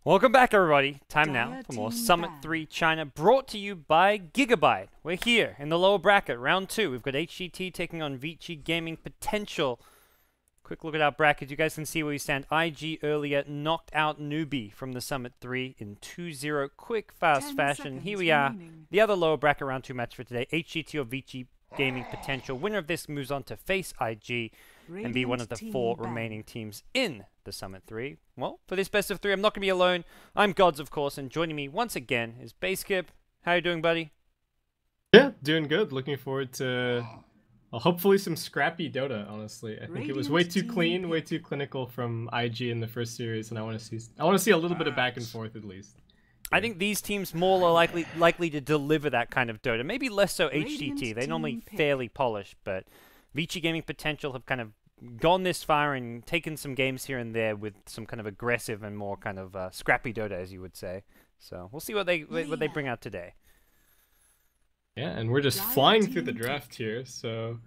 Welcome back, everybody. Time now for more Summit 3 China, brought to you by Gigabyte. We're here in the lower bracket, round 2. We've got HGT taking on VG Gaming Potential. Quick look at our bracket. You guys can see where we stand. IG earlier knocked out Newbie from the Summit 3 in 2-0 quick, fast fashion. Here we are, the other lower bracket round 2 match for today. HGT or VG Gaming Potential. Winner of this moves on to face IG and be one of the 4 remaining teams in the Summit 3. Well, for this best of 3, I'm not going to be alone. I'm Godz, of course, and joining me once again is Basskip. How you doing, buddy? Yeah, doing good. Looking forward to hopefully some scrappy Dota, honestly. I think it was way too clean, way too clinical from IG in the first series, and I want to see a little bit of back and forth at least. I think these teams more are likely to deliver that kind of Dota. Maybe less so HGT. They're normally fairly polished, but VG Gaming Potential have kind of gone this far and taken some games here and there with some kind of aggressive and more kind of scrappy Dota, as you would say. So we'll see what they bring out today. Yeah, and we're just flying through the draft here. So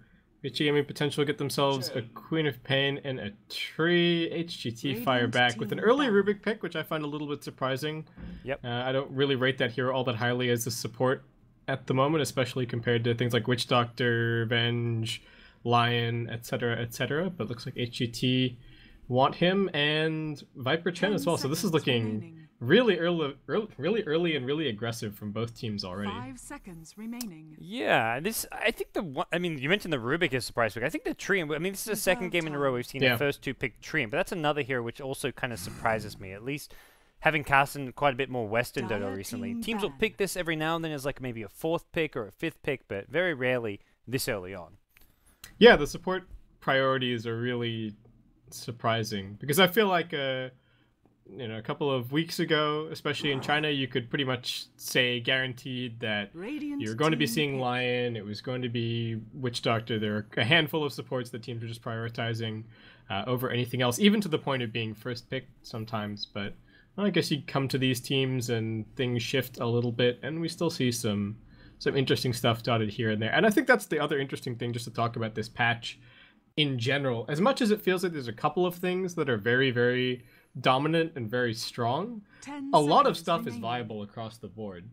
VG Gaming Potential get themselves a Queen of Pain and a tree. HGT fire back with an early Rubik pick, which I find a little bit surprising. Yep. I don't really rate that hero all that highly as a support at the moment, especially compared to things like Witch Doctor, Venge, Lion, etc. But looks like HGT want him and Viper Chen as well. So this is looking really early and really aggressive from both teams already. 5 seconds remaining. Yeah, I think I mean, you mentioned the Rubik is surprise pick. I think the Trium. I mean, this is the second game in a row we've seen the first 2 pick Trium, but that's another hero which also kind of surprises me. At least having cast in quite a bit more Western Dota recently, teams will pick this every now and then as like maybe a 4th pick or a 5th pick, but very rarely this early on. Yeah, the support priorities are really surprising because I feel like a couple of weeks ago, especially in China, you could pretty much say guaranteed that you're going to be seeing Lion. It was going to be Witch Doctor. There are a handful of supports that teams are just prioritizing over anything else, even to the point of being first pick sometimes. But well, I guess you come to these teams and things shift a little bit, and we still see some interesting stuff dotted here and there. And I think that's the other interesting thing just to talk about this patch in general. As much as it feels like there's a couple of things that are very, very dominant and very strong, a lot of stuff is viable across the board.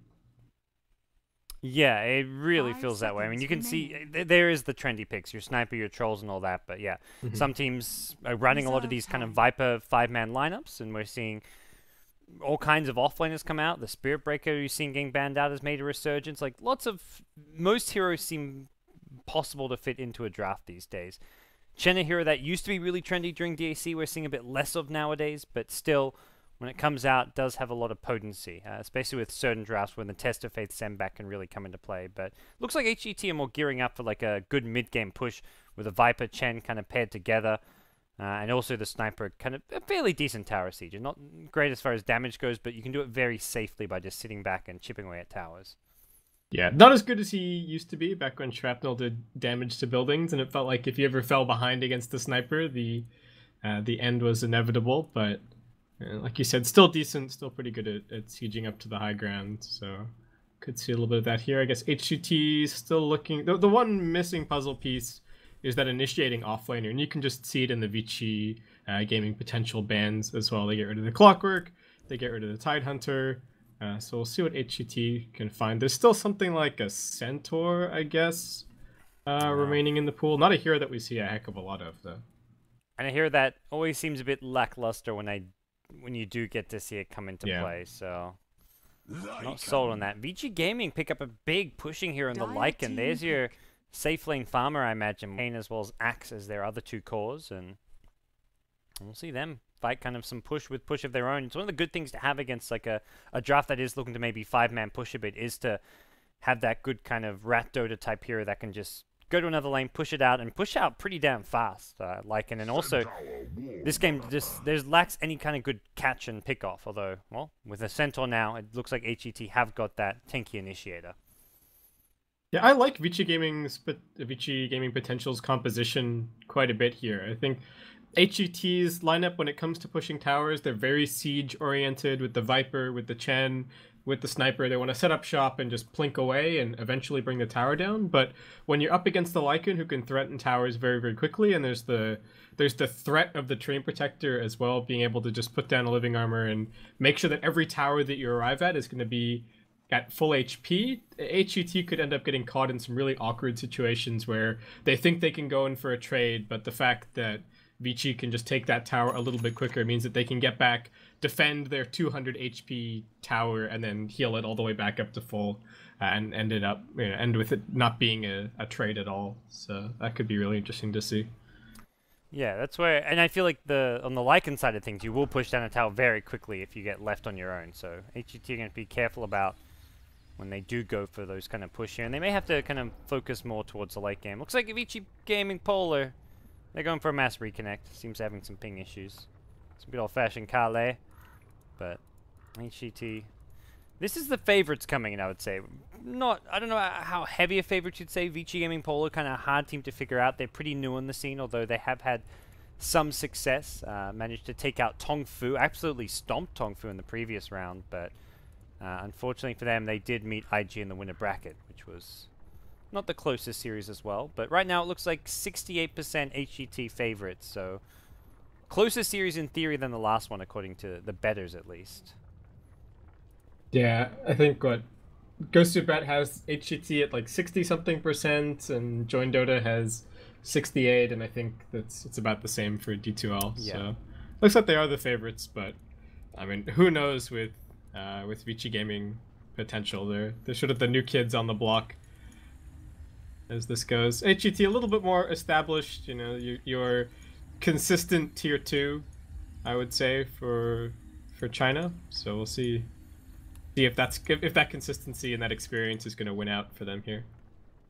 Yeah, it really feels that way. I mean, you can see there is the trendy picks, your sniper, your trolls, and all that. But yeah, some teams are running a lot of these kind of Viper 5-man lineups, and we're seeing all kinds of offlaners come out. The Spirit Breaker you've seen getting banned out has made a resurgence. Like most heroes seem possible to fit into a draft these days. Chen, a hero that used to be really trendy during DAC, we're seeing a bit less of nowadays, but still, when it comes out, does have a lot of potency, especially with certain drafts when the Test of Faith sendback can really come into play. But looks like HGT are more gearing up for like a good mid-game push with a Viper Chen kind of paired together. And also the Sniper, kind of a fairly decent tower siege. Not great as far as damage goes, but you can do it very safely by just sitting back and chipping away at towers. Yeah, not as good as he used to be back when Shrapnel did damage to buildings, and it felt like if you ever fell behind against the Sniper, the end was inevitable. But like you said, still decent, still pretty good at sieging up to the high ground. So could see a little bit of that here. I guess HGT is still looking. The one missing puzzle piece is that initiating offlaner, and you can just see it in the VG Gaming Potential bans as well. They get rid of the Clockwork, they get rid of the Tidehunter, so we'll see what HGT can find. There's still something like a Centaur, I guess, remaining in the pool. Not a hero that we see a heck of a lot of, though. And I hear that always seems a bit lackluster when you do get to see it come into play, so not sold on that. VG Gaming pick up a big pushing here in the Lycan. There's your safe lane farmer, I imagine, Pain as well as Axe as their other 2 cores, and we'll see them fight kind of some push of their own. It's one of the good things to have against like a draft that is looking to maybe 5-man push a bit, is to have that good kind of Rat Dota type hero that can just go to another lane, push it out, and push out pretty damn fast. Lycan, and also this game just lacks any kind of good catch and pick off. Although, well, with a Centaur now, it looks like HGT have got that tanky initiator. Yeah, I like VG Gaming Potential's composition quite a bit here. I think HGT's lineup, when it comes to pushing towers, they're very siege-oriented with the Viper, with the Chen, with the sniper, they want to set up shop and just plink away and eventually bring the tower down. But when you're up against the Lycan, who can threaten towers very, very quickly, and there's the threat of the Terrain Protector as well, being able to just put down a living armor and make sure that every tower that you arrive at is going to be at full HP, HGT could end up getting caught in some really awkward situations where they think they can go in for a trade, but the fact that VG can just take that tower a little bit quicker means that they can get back, defend their 200 HP tower, and then heal it all the way back up to full, and end with it not being a trade at all. So that could be really interesting to see. Yeah, that's where, and I feel like on the Lycan side of things, you will push down a tower very quickly if you get left on your own. So HGT are going to be careful about when they do go for those kind of push here, and they may have to kind of focus more towards the late game. Looks like VG Gaming Polar, they're going for a mass reconnect. Seems having some ping issues. Some good old-fashioned Kale, but HGT. This is the favorites coming in, I would say. I don't know how heavy a favorite you'd say. VG Gaming Polar, kind of hard team to figure out. They're pretty new on the scene, although they have had some success. Managed to take out Tong Fu. Absolutely stomped Tong Fu in the previous round, but unfortunately for them, they did meet IG in the winner bracket, which was not the closest series as well. But right now, it looks like 68% HGT favorites, so closer series in theory than the last one, according to the bettors at least. Yeah, I think what Ghost to Bet has HGT at like 60-something%, and Join Dota has 68, and I think it's about the same for D2L. Yeah. So looks like they are the favorites, but I mean, who knows with VG Gaming potential? They're sort of the new kids on the block as this goes. HGT a little bit more established, you know, your consistent tier 2, I would say, for China. So we'll see if that consistency and that experience is going to win out for them here.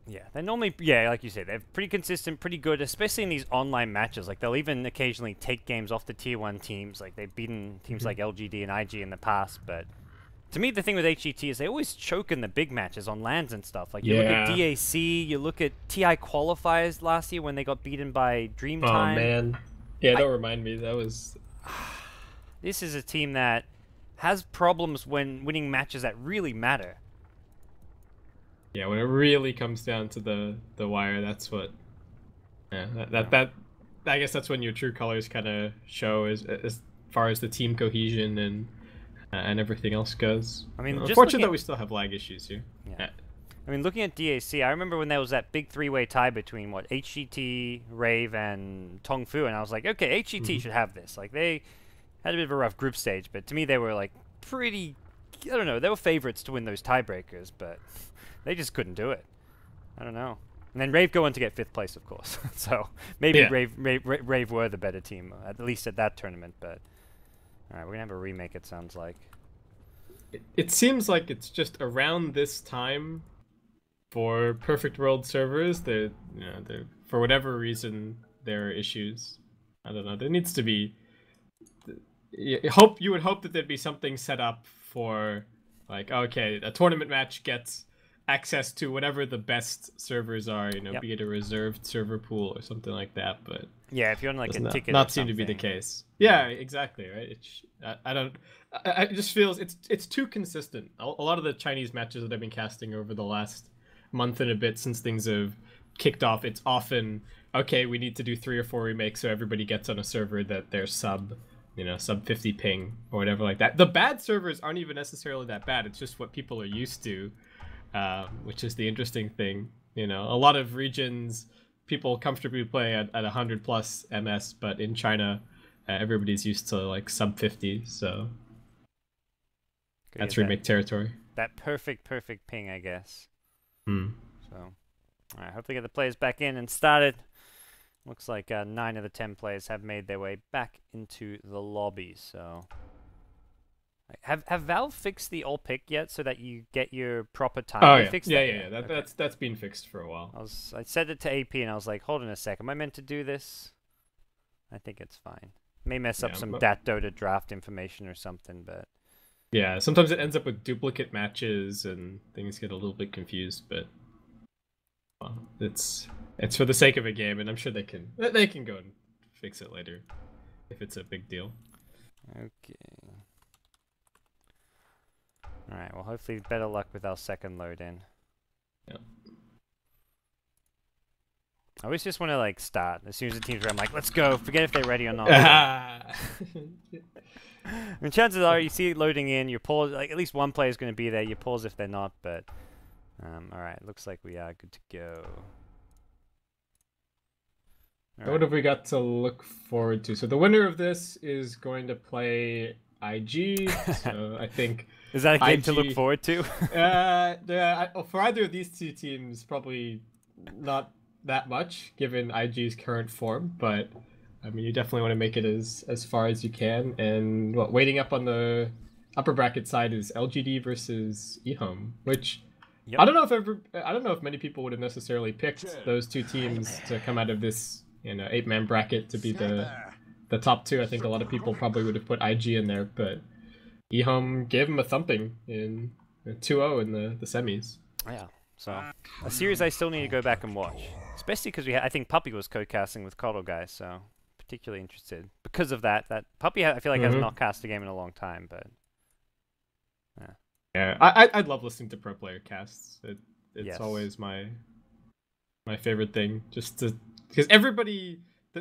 Yeah, they normally, like you said, they're pretty consistent, pretty good, especially in these online matches. Like, they'll even occasionally take games off the tier 1 teams. Like, they've beaten teams like LGD and IG in the past, but to me, the thing with HGT is they always choke in the big matches on LANs and stuff. Like, you look at DAC, you look at TI qualifiers last year when they got beaten by Dreamtime. Oh, man. Yeah, don't remind me. That was... This is a team that has problems when winning matches that really matter. Yeah, when it really comes down to the wire, that's what... Yeah, that I guess that's when your true colors kind of show as far as the team cohesion and everything else goes. I mean, unfortunate that we still have lag issues here. Yeah. I mean, looking at DAC, I remember when there was that big 3-way tie between HGT, Rave, and Tong Fu, and I was like, okay, HGT should have this. Like, they had a bit of a rough group stage, but to me they were like pretty, I don't know, they were favorites to win those tiebreakers, but they just couldn't do it. I don't know. And then Rave go on to get 5th place, of course. So maybe Rave were the better team, at least at that tournament, but alright, we're gonna have a remake, it sounds like. It seems like it's just around this time for Perfect World servers. They're for whatever reason there are issues. I don't know. There needs to be. You would hope that there'd be something set up for, like, okay, a tournament match gets access to whatever the best servers are. You know, be it a reserved server pool or something like that. But yeah, if you're on like a ticket, not seem to be the case. Yeah, exactly. Right. It just feels it's too consistent. A lot of the Chinese matches that I've been casting over the last month and a bit since things have kicked off, it's often, okay, we need to do 3 or 4 remakes so everybody gets on a server that they're sub 50 ping or whatever like that. The bad servers aren't even necessarily that bad. It's just what people are used to, which is the interesting thing. You know, a lot of regions people comfortably play at 100 plus MS, but in China, everybody's used to like sub 50. So that's remake territory. That perfect ping, I guess. So, all right, hopefully get the players back in and started. Looks like 9 of the 10 players have made their way back into the lobby. So, have Valve fixed the all pick yet, so that you get your proper time? Oh yeah. That's been fixed for a while. I said it to AP and I was like, hold on a sec, am I meant to do this? I think it's fine. May mess up some Dat Dota draft information or something, but yeah, sometimes it ends up with duplicate matches and things get a little bit confused, but well, it's for the sake of a game, and I'm sure they can go and fix it later if it's a big deal. Okay. Alright, well hopefully better luck with our second load in. Yep. I always just want to like start. As soon as the team's ready, I'm like, let's go. Forget if they're ready or not. I mean, chances are you see it loading in, you pause, like at least one player's going to be there. You pause if they're not, but alright, looks like we are good to go. What have we got to look forward to? So the winner of this is going to play IG. So I think is that a game IG, to look forward to? For either of these two teams, probably not that much given IG's current form, but I mean you definitely want to make it as far as you can. And waiting up on the upper bracket side is LGD versus eHome, which I don't know if many people would have necessarily picked those two teams to come out of this 8-man bracket to be the top two. I think a lot of people probably would have put IG in there, but eHome gave them a thumping in 2-0 in the semis. Yeah, so a series I still need to go back and watch, especially because I think Puppy was co-casting with Coddle Guys, so particularly interested because of that. That Puppy I feel like has not cast a game in a long time, but yeah, I'd love listening to pro player casts. It's always my favorite thing, just to. Because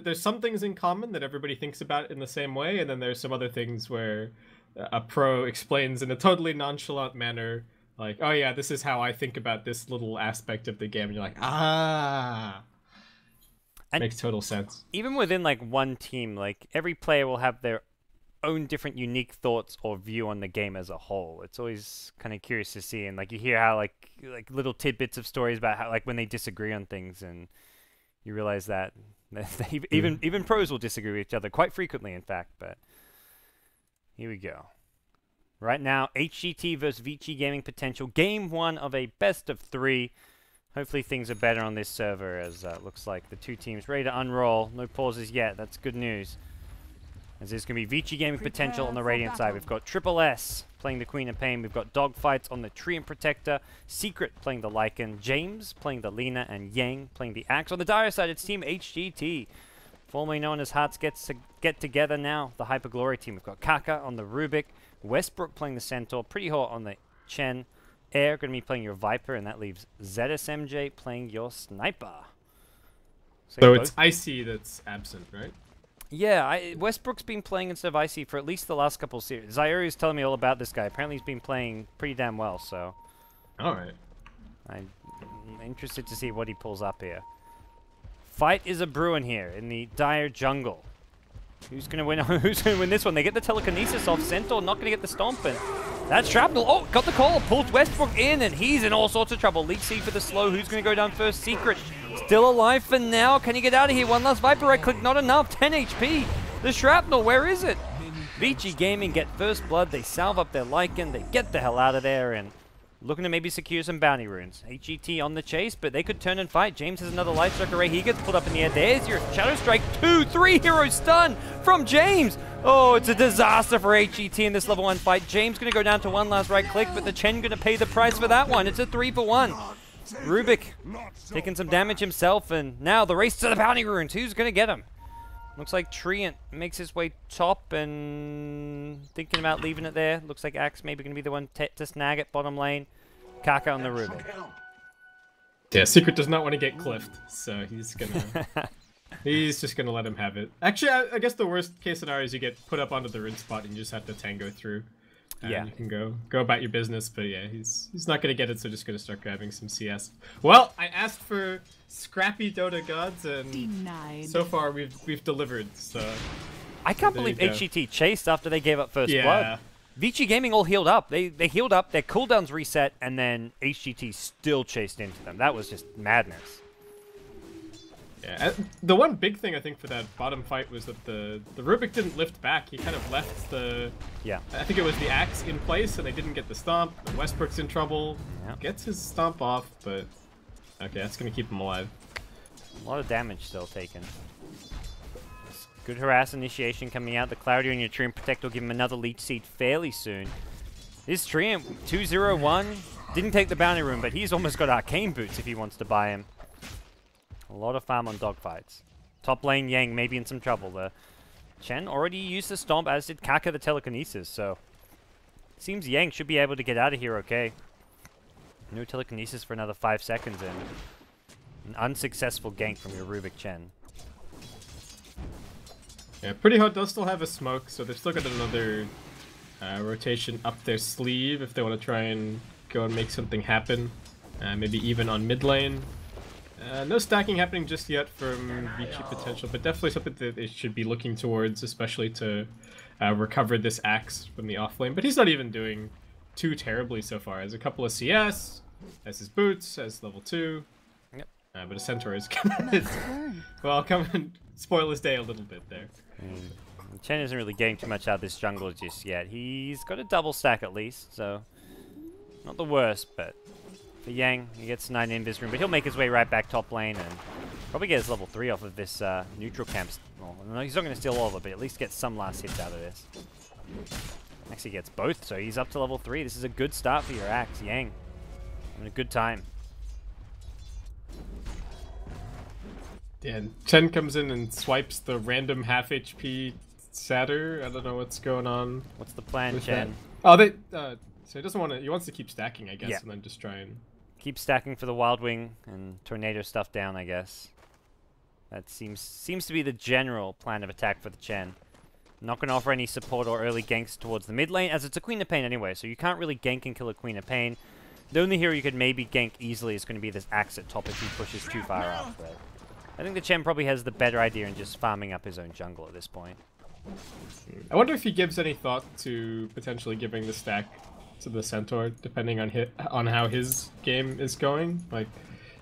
there's some things in common that everybody thinks about in the same way, and then there's some other things where a pro explains in a totally nonchalant manner, like, oh yeah, this is how I think about this little aspect of the game, and you're like, ah. And makes total sense. Even within like one team, like every player will have their own different unique thoughts or view on the game as a whole. It's always kind of curious to see, and like you hear how like little tidbits of stories about how like when they disagree on things, and you realize that even pros will disagree with each other quite frequently, in fact. But here we go. Right now, HGT versus VG Gaming Potential. Game 1 of a best of 3. Hopefully things are better on this server, as looks like the two teams ready to unroll. No pauses yet. That's good news. As there's going to be VG Gaming Potential on the Radiant side. We've got Triple S playing the Queen of Pain. We've got Dogfights on the Treant Protector. Secret playing the Lycan. James playing the Lina. And Yang playing the Axe. On the Dire side, it's Team HGT. Formerly known as Hearts Get Together now. The Hyperglory team. We've got Kaka on the Rubik. Westbrook playing the Centaur. Pretty Hot on the Chen. Air going to be playing your Viper. And that leaves ZSMJ playing your Sniper. So it's Icy that's absent, right? Yeah, Westbrook's been playing instead of Icy for at least the last couple of series. Zyuri is telling me all about this guy. Apparently he's been playing pretty damn well, so... Alright. I'm interested to see what he pulls up here. Fight is a brewing here in the Dire jungle. Who's going to win? Who's going to win this one? They get the telekinesis off. Centaur not going to get the stomp, and that's Shrapnel. Oh, got the call. Pulled Westbrook in, and he's in all sorts of trouble. Leak C for the slow. Who's going to go down first? Secret. Still alive for now. Can he get out of here? One last Viper right click. Not enough. 10 HP. The Shrapnel. Where is it? VG Gaming get first blood. They salve up their Lycan. They get the hell out of there, and looking to maybe secure some bounty runes. HGT on the chase, but they could turn and fight. James has another Light Strike array. He gets pulled up in the air. There's your Shadow Strike. 2-3 hero stun from James. Oh, it's a disaster for HGT in this level 1 fight. James going to go down to one last right click, but the Chen going to pay the price for that one. It's a 3-for-1. Rubik taking some damage himself, and now the race to the bounty runes. Who's going to get him? Looks like Treant makes his way top and thinking about leaving it there. Looks like Axe maybe going to be the one to snag it bottom lane. Kaka on the Rubik. Yeah, Secret does not want to get cliffed, so he's gonna he's just gonna let him have it. Actually, I guess the worst case scenario is you get put up onto the rin spot and you just have to tango through. And you can go about your business, but yeah, he's not gonna get it, so just gonna start grabbing some CS. Well, I asked for scrappy Dota gods, and denied. So far we've delivered. So I can't believe HGT chased after they gave up first blood. VG Gaming all healed up. They healed up, their cooldowns reset, and then HGT still chased into them. That was just madness. Yeah, the one big thing I think for that bottom fight was that the Rubik didn't lift back. He kind of left the... Yeah. I think it was the Axe in place, and they didn't get the stomp. And Westbrook's in trouble. Yep. Gets his stomp off, but... Okay, that's going to keep him alive. A lot of damage still taken. Good harass initiation coming out. The Clarity on your Treant Protect will give him another leech seed fairly soon. This Treant, 2-0-1, didn't take the bounty room, but he's almost got Arcane Boots if he wants to buy him. A lot of farm on dogfights. Top lane Yang maybe in some trouble. The Chen already used the stomp, as did Kaka the telekinesis, so seems Yang should be able to get out of here okay. No telekinesis for another 5 seconds and an unsuccessful gank from your Rubik Chen. Yeah, Pretty Hot does still have a smoke, so they've still got another rotation up their sleeve if they want to try and go and make something happen. Maybe even on mid lane. No stacking happening just yet from VG potential, but definitely something that they should be looking towards, especially to recover this axe from the off lane. But he's not even doing too terribly so far. Has a couple of CS, has his boots, has level 2. Yep. But a centaur is gonna well, I'll come and spoil his day a little bit there. Chen isn't really getting too much out of this jungle just yet. He's got a double stack at least, so not the worst, but for Yang, he gets 9 invis room, but he'll make his way right back top lane and probably get his level 3 off of this neutral camp. Well, no, he's not going to steal all of it, but at least get some last hits out of this. Actually gets both, so he's up to level 3. This is a good start for your axe, Yang. Having a good time. Yeah, Chen comes in and swipes the random half HP Satyr. I don't know what's going on. What's the plan, Chen? That. Oh, they. So he doesn't want to. He wants to keep stacking, I guess, yeah. And then just try and keep stacking for the Wild Wing and tornado stuff down, I guess. That seems to be the general plan of attack for the Chen. Not going to offer any support or early ganks towards the mid lane, as it's a Queen of Pain anyway, so you can't really gank and kill a Queen of Pain. The only hero you could maybe gank easily is going to be this axe at top if he pushes too far up. But I think the Chen probably has the better idea in just farming up his own jungle at this point. I wonder if he gives any thought to potentially giving the stack to the Centaur, depending on how his game is going. Like,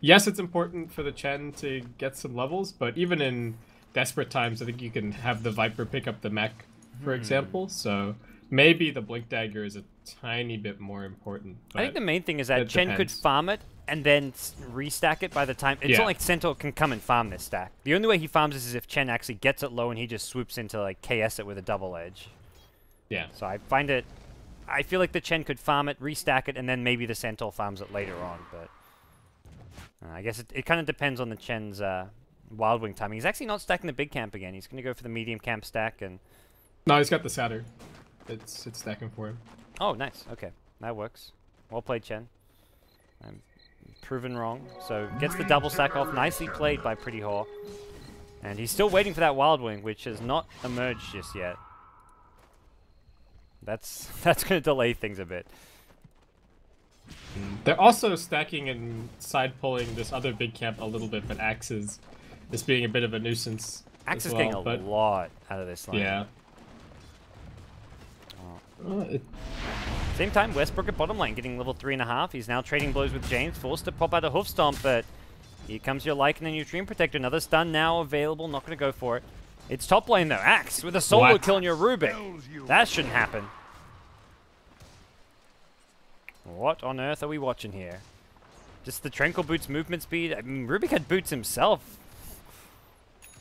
yes, it's important for the Chen to get some levels, but even in desperate times, I think you can have the Viper pick up the mech, for example. So maybe the Blink Dagger is a tiny bit more important. I think the main thing is that Chen could farm it and then restack it by the time. It's not like Centaur can come and farm this stack. The only way he farms this is if Chen actually gets it low and he just swoops into like KS it with a double edge. Yeah. So I feel like the Chen could farm it, restack it, and then maybe the Centaur farms it later on. But I guess it kind of depends on the Chen's Wild Wing timing. He's actually not stacking the big camp again. He's going to go for the medium camp stack. And no, he's got the Satyr. It's stacking for him. Oh, nice. Okay, that works. Well played, Chen. I'm proven wrong. So gets the double stack off. Nicely played by Pretty Whore. And he's still waiting for that Wild Wing, which has not emerged just yet. That's going to delay things a bit. They're also stacking and side pulling this other big camp a little bit, but Axe is being a bit of a nuisance. Axe is getting a lot out of this lane. Yeah. Same time, Westbrook at bottom lane getting level 3.5. He's now trading blows with James, forced to pop out a Hoof Stomp, but here comes your Lycan and your Dream Protector. Another stun now available, not going to go for it. It's top lane though, Axe with a solo kill on your Rubik. That shouldn't happen. What on earth are we watching here? Just the Tranquil Boots movement speed? I mean, Rubik had boots himself.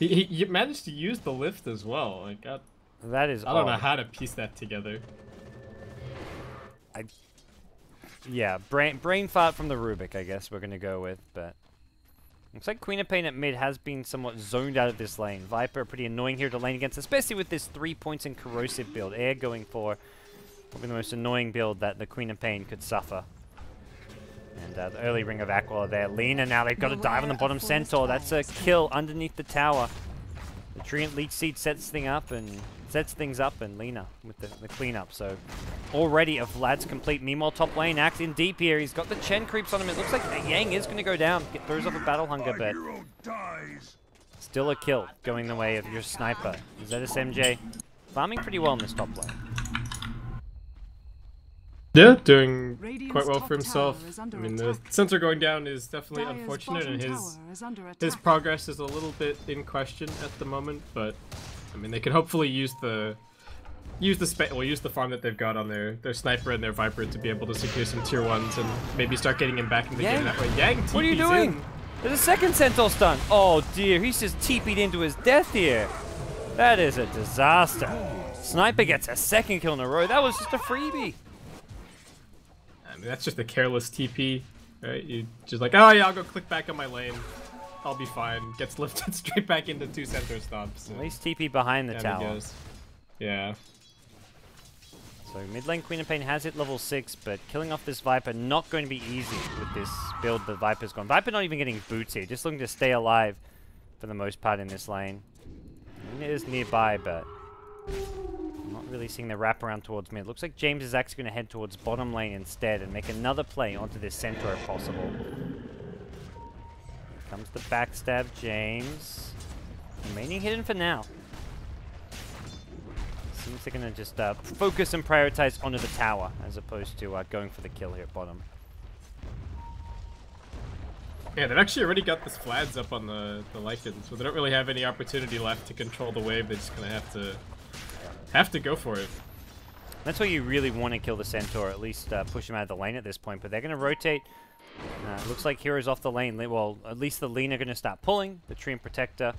He managed to use the lift as well. Like, that is I don't know how to piece that together. Yeah, brain fart from the Rubik, I guess we're going to go with, but looks like Queen of Pain at mid has been somewhat zoned out of this lane. Viper pretty annoying here to lane against, especially with this 3 points in corrosive build. Air going for probably the most annoying build that the Queen of Pain could suffer. And the early Ring of Aqua there. Lena now, they've got to dive on the bottom Centaur. That's a kill underneath the tower. The Treant Leech Seed sets things up, and Lena with the cleanup. So already a Vlad's complete. Meanwhile, top lane, Axe in deep here. He's got the Chen creeps on him. It looks like Yang is going to go down. Throws off a Battle Hunger, but still a kill going the way of your sniper. ZSMJ farming pretty well in this top lane. Yeah, doing quite well for himself. I mean, the Centaur going down is definitely unfortunate, and his progress is a little bit in question at the moment. But I mean, they can hopefully use the farm that they've got on their sniper and their Viper to be able to secure some tier 1s and maybe start getting him back in the game that way. Yang, what are you doing? There's a second Centaur stun. Oh dear, he's just TP'd into his death here. That is a disaster. Sniper gets a second kill in a row. That was just a freebie. I mean, that's just a careless TP, right? You just like, oh yeah, I'll go click back on my lane. I'll be fine. Gets lifted straight back into 2 Centaur stomps. At least TP behind the tower. Goes. Yeah. So mid lane Queen of Pain has hit level 6, but killing off this Viper not going to be easy with this build the Viper's gone. Viper not even getting boots here, just looking to stay alive for the most part in this lane. It is nearby, but I'm not really seeing the wraparound towards mid. Looks like James is actually going to head towards bottom lane instead and make another play onto this centaur if possible. Here comes the backstab, James. Remaining hidden for now. Seems they're going to just focus and prioritize onto the tower as opposed to going for the kill here at bottom. Yeah, they've actually already got this Flads up on the Lycan, so they don't really have any opportunity left to control the wave. They're just going to have to go for it. That's why you really want to kill the Centaur, at least push him out of the lane at this point. But they're going to rotate. Looks like Hero's off the lane. Well, at least the Lina are going to start pulling. The Tree and Protector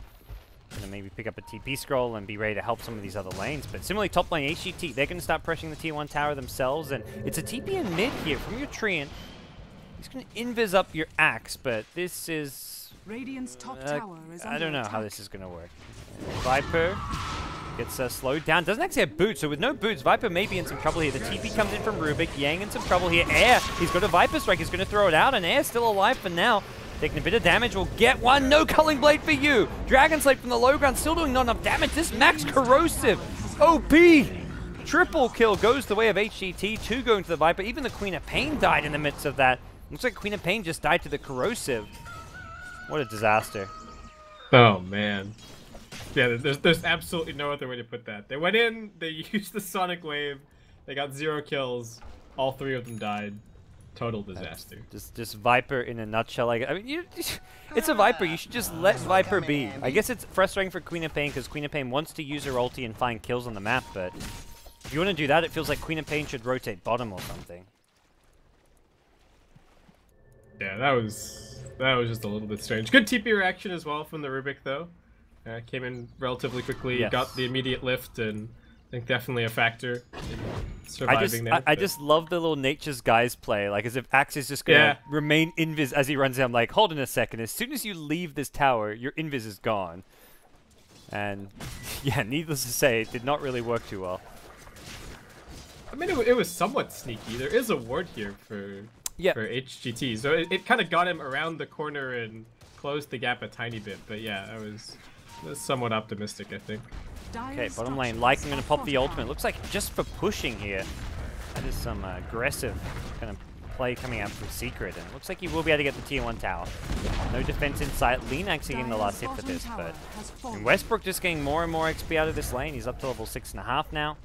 going to maybe pick up a TP scroll and be ready to help some of these other lanes. But similarly, top lane HGT, they're going to start pressuring the tier 1 tower themselves. And it's a TP in mid here from your Treant. He's going to invis up your Axe, but this is... Radiant's top tower is I don't know attack. how this is going to work. Viper gets slowed down. Doesn't actually have boots, so with no boots, Viper may be in some trouble here. The TP comes in from Rubik. Yang in some trouble here. Air, he's got a Viper Strike. He's going to throw it out, and Air's still alive for now. Taking a bit of damage, will get one. No Culling Blade for you. Dragon Slate from the low ground, still doing not enough damage. This Max Corrosive, OP. Triple kill goes the way of HGT. 2 going to the Viper. Even the Queen of Pain died in the midst of that. Looks like Queen of Pain just died to the Corrosive. What a disaster. Oh, man. Yeah, there's absolutely no other way to put that. They went in, they used the Sonic Wave, they got 0 kills, all 3 of them died. Total disaster. Just Viper in a nutshell. I mean, it's a Viper. You should just let Viper be. I guess it's frustrating for Queen of Pain because Queen of Pain wants to use her ulti and find kills on the map, but if you want to do that, it feels like Queen of Pain should rotate bottom or something. Yeah, that was just a little bit strange. Good TP reaction as well from the Rubik, though. Came in relatively quickly, yes. Got the immediate lift, and I think definitely a factor in surviving there. I just love the little Nature's Guys play, like as if Axe is just going to remain invis as he runs down. Like, hold on a second, as soon as you leave this tower, your invis is gone. And yeah, needless to say, it did not really work too well. I mean, it was somewhat sneaky. There is a ward here for HGT, so it kind of got him around the corner and closed the gap a tiny bit. But yeah, I was somewhat optimistic, I think. Okay, bottom lane, Lycan going to pop the ultimate. Looks like just for pushing here. That is some aggressive kind of play coming out from Secret, and it looks like he will be able to get the tier 1 tower. No defense in sight. Lean actually getting the last hit for this, but and Westbrook just getting more and more XP out of this lane. He's up to level 6.5 now.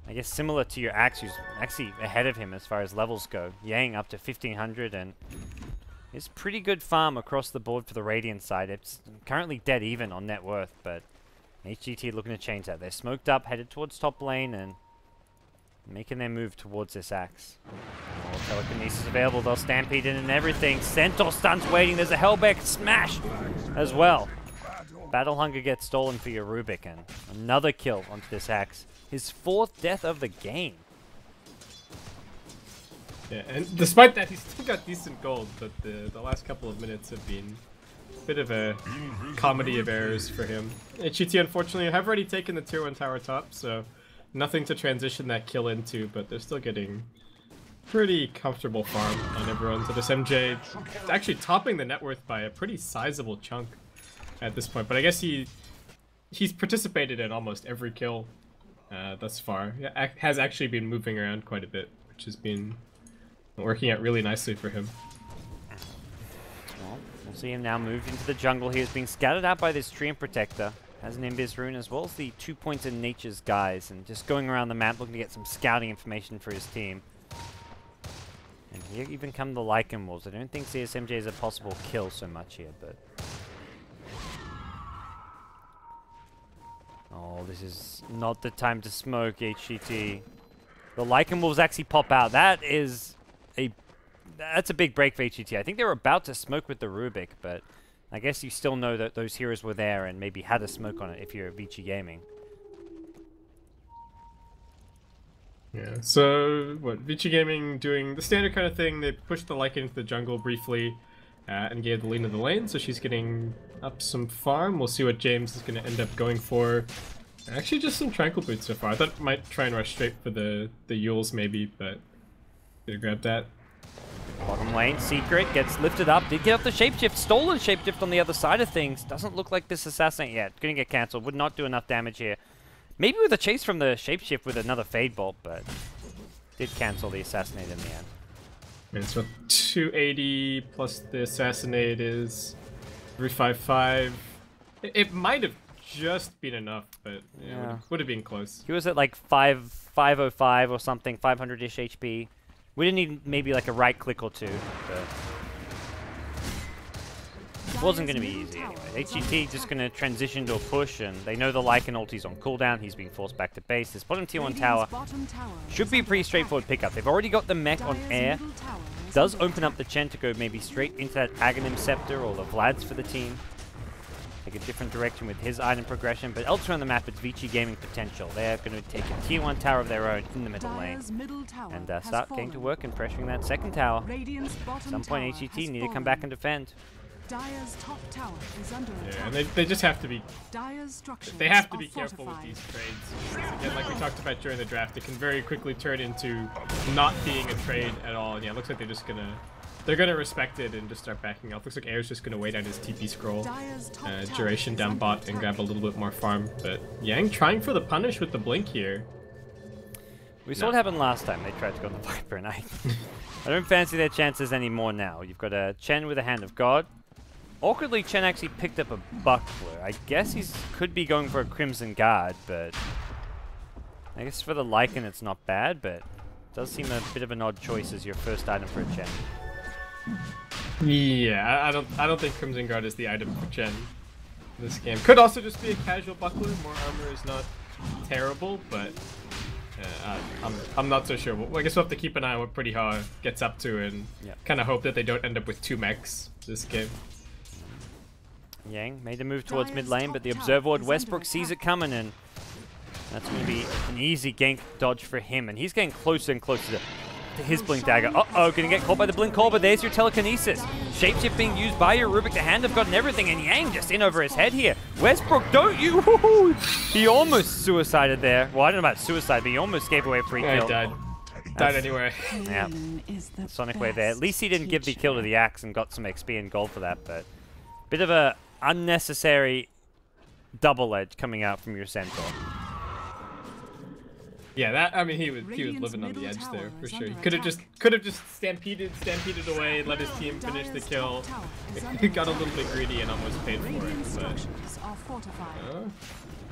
I guess similar to your Axe, who's actually ahead of him as far as levels go. Yang up to 1500, and it's pretty good farm across the board for the Radiant side. It's currently dead even on net worth, but HGT looking to change that. They're smoked up, headed towards top lane, and making their move towards this Axe. All telekinesis available. They'll stampede in and everything. Centaur stun's waiting. There's a Hellbeck smash as well. Battle Hunger gets stolen for your Rubik, and another kill onto this Axe. His 4th death of the game. Yeah, and despite that, he's still got decent gold, but the last couple of minutes have been a bit of a comedy of errors for him. HGT, unfortunately, have already taken the tier 1 tower top, so nothing to transition that kill into, but they're still getting pretty comfortable farm on everyone. So this MJ actually topping the net worth by a pretty sizable chunk at this point, but I guess he's participated in almost every kill thus far. Yeah, has actually been moving around quite a bit, which has been working out really nicely for him. Well, we'll see him now move into the jungle. He is being scattered out by this Tree and Protector. Has an Invis Rune as well as the 2 points in Nature's Guys, and just going around the map looking to get some scouting information for his team. And here even come the Lycan Wolves. I don't think CSMJ is a possible kill so much here, but... Oh, this is not the time to smoke, HGT. The Lycan Wolves actually pop out. That's a big break for HGT. I think they were about to smoke with the Rubik, but I guess you still know that those heroes were there and maybe had a smoke on it if you're VG Gaming. Yeah, so what, VG Gaming doing the standard kind of thing. They pushed the Lycan into the jungle briefly and gave the Lina the lane, so she's getting up some farm. We'll see what James is going to end up going for. Actually, just some tranquil boots so far. I thought I might try and rush straight for the Yules maybe, but gonna grab that. Bottom lane, Secret gets lifted up. Did get up the shapeshift. Stolen shapeshift on the other side of things. Doesn't look like this assassinate yet. Gonna get cancelled. Would not do enough damage here. Maybe with a chase from the shapeshift with another Fade Bolt, but did cancel the assassinate in the end. And so 280 plus the assassinate is 355. It might have just been enough, but yeah, would have been close. He was at like 505 or something, 500-ish HP. We didn't need maybe like a right click or two, but it wasn't going to be easy anyway. HGT just going to transition to a push, and they know the Lycan ulti's on cooldown. He's being forced back to base. This bottom tier 1 tower should be a pretty straightforward pickup. They've already got the mech on air. Does open up the Chen to go maybe straight into that Aghanim Scepter or the Vlads for the team. Take a different direction with his item progression, but elsewhere on the map it's VG Gaming potential. They're going to take a tier 1 tower of their own in the middle lane and start getting to work and pressuring that second tower. At some point HGT need to come back and defend. Dire's top tower is under attack. And they just have to be careful with these trades. Again, like we talked about during the draft, it can very quickly turn into not being a trade at all. And yeah, it looks like they're gonna respect it and just start backing up. Looks like Air's just gonna wait on his TP scroll, duration down bot, and grab a little bit more farm. But Yang trying for the punish with the blink here. We saw what happened last time. They tried to go on the Viper, and I don't fancy their chances anymore now. You've got a Chen with a Hand of God. Awkwardly, Chen actually picked up a Buckler. I guess he could be going for a Crimson Guard, but I guess for the Lycan it's not bad, but it does seem a bit of an odd choice as your first item for a Chen. Yeah, I don't think Crimson Guard is the item for Chen in this game. Could also just be a casual Buckler. More armor is not terrible, but I'm not so sure. Well, I guess we'll have to keep an eye on what Pretty Ha gets up to and kind of hope that they don't end up with 2 mechs this game. Yang made a move towards mid lane, but the Observer Westbrook sees it coming, and that's going to be an easy gank dodge for him. And he's getting closer and closer to his Blink Dagger. Uh-oh, going to get caught by the Blink Call, but there's your Telekinesis. Shapeshift being used by your Rubik, the Hand of God and everything, and Yang just in over his head here. Westbrook, don't you? He almost suicided there. Well, I don't know about suicide, but he almost gave away a free kill. He died. Died anyway. Yeah. Sonic Wave there. At least he didn't give the kill to the Axe and got some XP and gold for that, but bit of a unnecessary double edge coming out from your Centaur. Yeah, that, I mean, he was living on the edge there for sure. He could have just stampeded away, let his team finish the kill. He got a little bit greedy and almost paid for it. But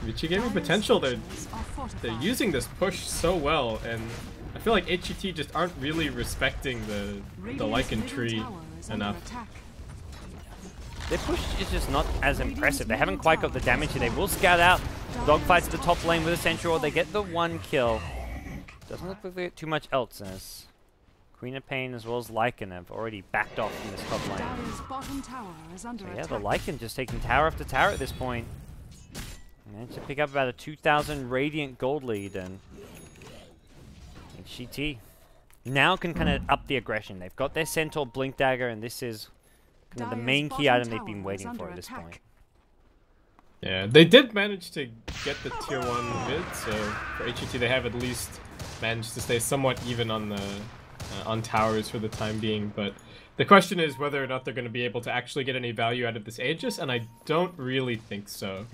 VG Gaming potential. They're using this push so well, and I feel like HGT just aren't really respecting the Lycan tree enough. Their push is just not as impressive. They haven't quite got the damage here. They will scout out. Dogfights at the top lane with a Centaur. They get the 1 kill. Doesn't look like they get too much else, as Queen of Pain as well as Lycan have already backed off from this top lane. So yeah, the Lycan just taking tower after tower at this point. Managed to pick up about a 2,000 Radiant gold lead, and HGT now can kind of up the aggression. They've got their Centaur Blink Dagger, and this is kind of the main key item they've been waiting for at this point. Yeah, they did manage to get the tier 1 mid, so for HGT they have at least managed to stay somewhat even on the on towers for the time being. But the question is whether or not they're going to be able to actually get any value out of this Aegis, and I don't really think so.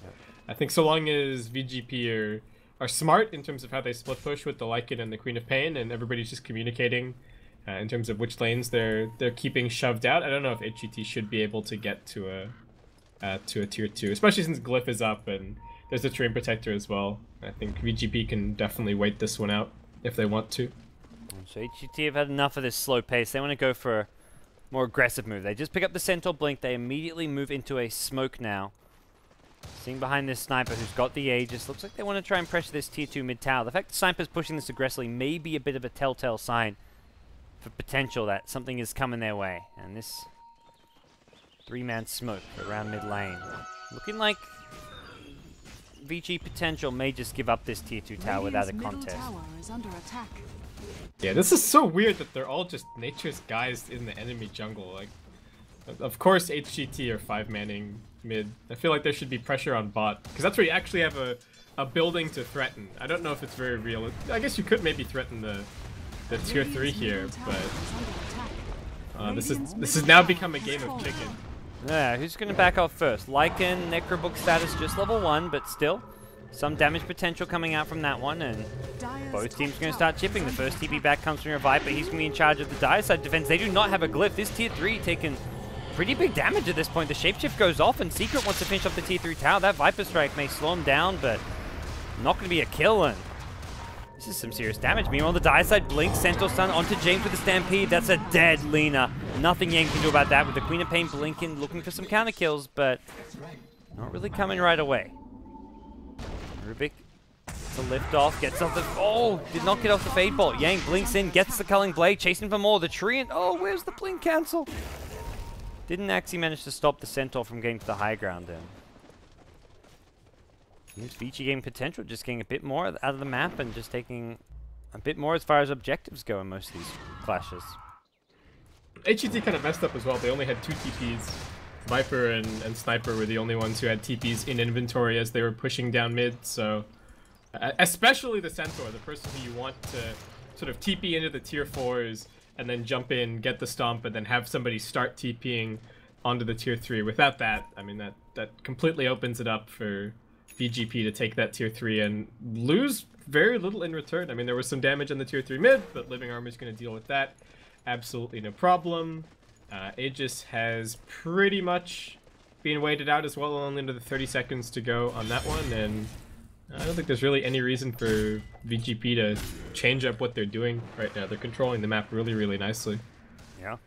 I think so long as VG.P are smart in terms of how they split push with the Lycan and the Queen of Pain, and everybody's just communicating in terms of which lanes they're keeping shoved out. I don't know if HGT should be able to get to a tier 2, especially since Glyph is up and there's a Terrain Protector as well. I think VG.P can definitely wait this one out if they want to. So HGT have had enough of this slow pace. They want to go for a more aggressive move. They just pick up the Centaur Blink. They immediately move into a smoke now. Seeing behind this sniper who's got the Aegis. Looks like they want to try and pressure this tier 2 mid tower. The fact the sniper's pushing this aggressively may be a bit of a telltale sign for potential that something is coming their way. And this 3-man smoke around mid lane. Looking like VG potential may just give up this tier 2 tower without a contest. Yeah, this is so weird that they're all just nature's guys in the enemy jungle. Like, of course HGT are 5-manning mid. I feel like there should be pressure on bot, because that's where you actually have a building to threaten. I don't know if it's very real. I guess you could maybe threaten the tier 3 here, but this has now become a game of chicken. Yeah, who's going to back off first? Lycan, Necrobook status just level 1, but still some damage potential coming out from that one, and both teams are going to start chipping. The first TP back comes from your Viper. He's going to be in charge of the Dire side defense. They do not have a glyph. This tier 3 taking pretty big damage at this point. The shapeshift goes off, and Secret wants to finish off the tier 3 tower. That Viper strike may slow him down, but not going to be a kill, and this is some serious damage. Meanwhile, the Dire side blinks Centaur Stun onto James with the Stampede. That's a dead Lina. Nothing Yang can do about that with the Queen of Pain blinking, looking for some counter kills, but not really coming right away. Rubik gets a lift off, gets off the... Oh, did not get off the Fade Bolt. Yang blinks in, gets the Culling Blade, chasing for more. The tree, and oh, where's the blink cancel? Didn't actually manage to stop the Centaur from getting to the high ground then. Seems VG game potential, just getting a bit more out of the map and just taking a bit more as far as objectives go in most of these clashes. HGT kind of messed up as well. They only had 2 TPs. Viper and Sniper were the only ones who had TPs in inventory as they were pushing down mid, so... especially the Centaur, the person who you want to sort of TP into the tier 4s and then jump in, get the stomp, and then have somebody start TPing onto the tier 3. Without that, I mean, that completely opens it up for VG.P to take that tier 3 and lose very little in return. I mean, there was some damage on the tier 3 mid, but Living Armor is going to deal with that. Absolutely no problem. Aegis has pretty much been waited out as well, only into the 30 seconds to go on that one, and I don't think there's really any reason for VG.P to change up what they're doing right now. They're controlling the map really, really nicely. Yeah,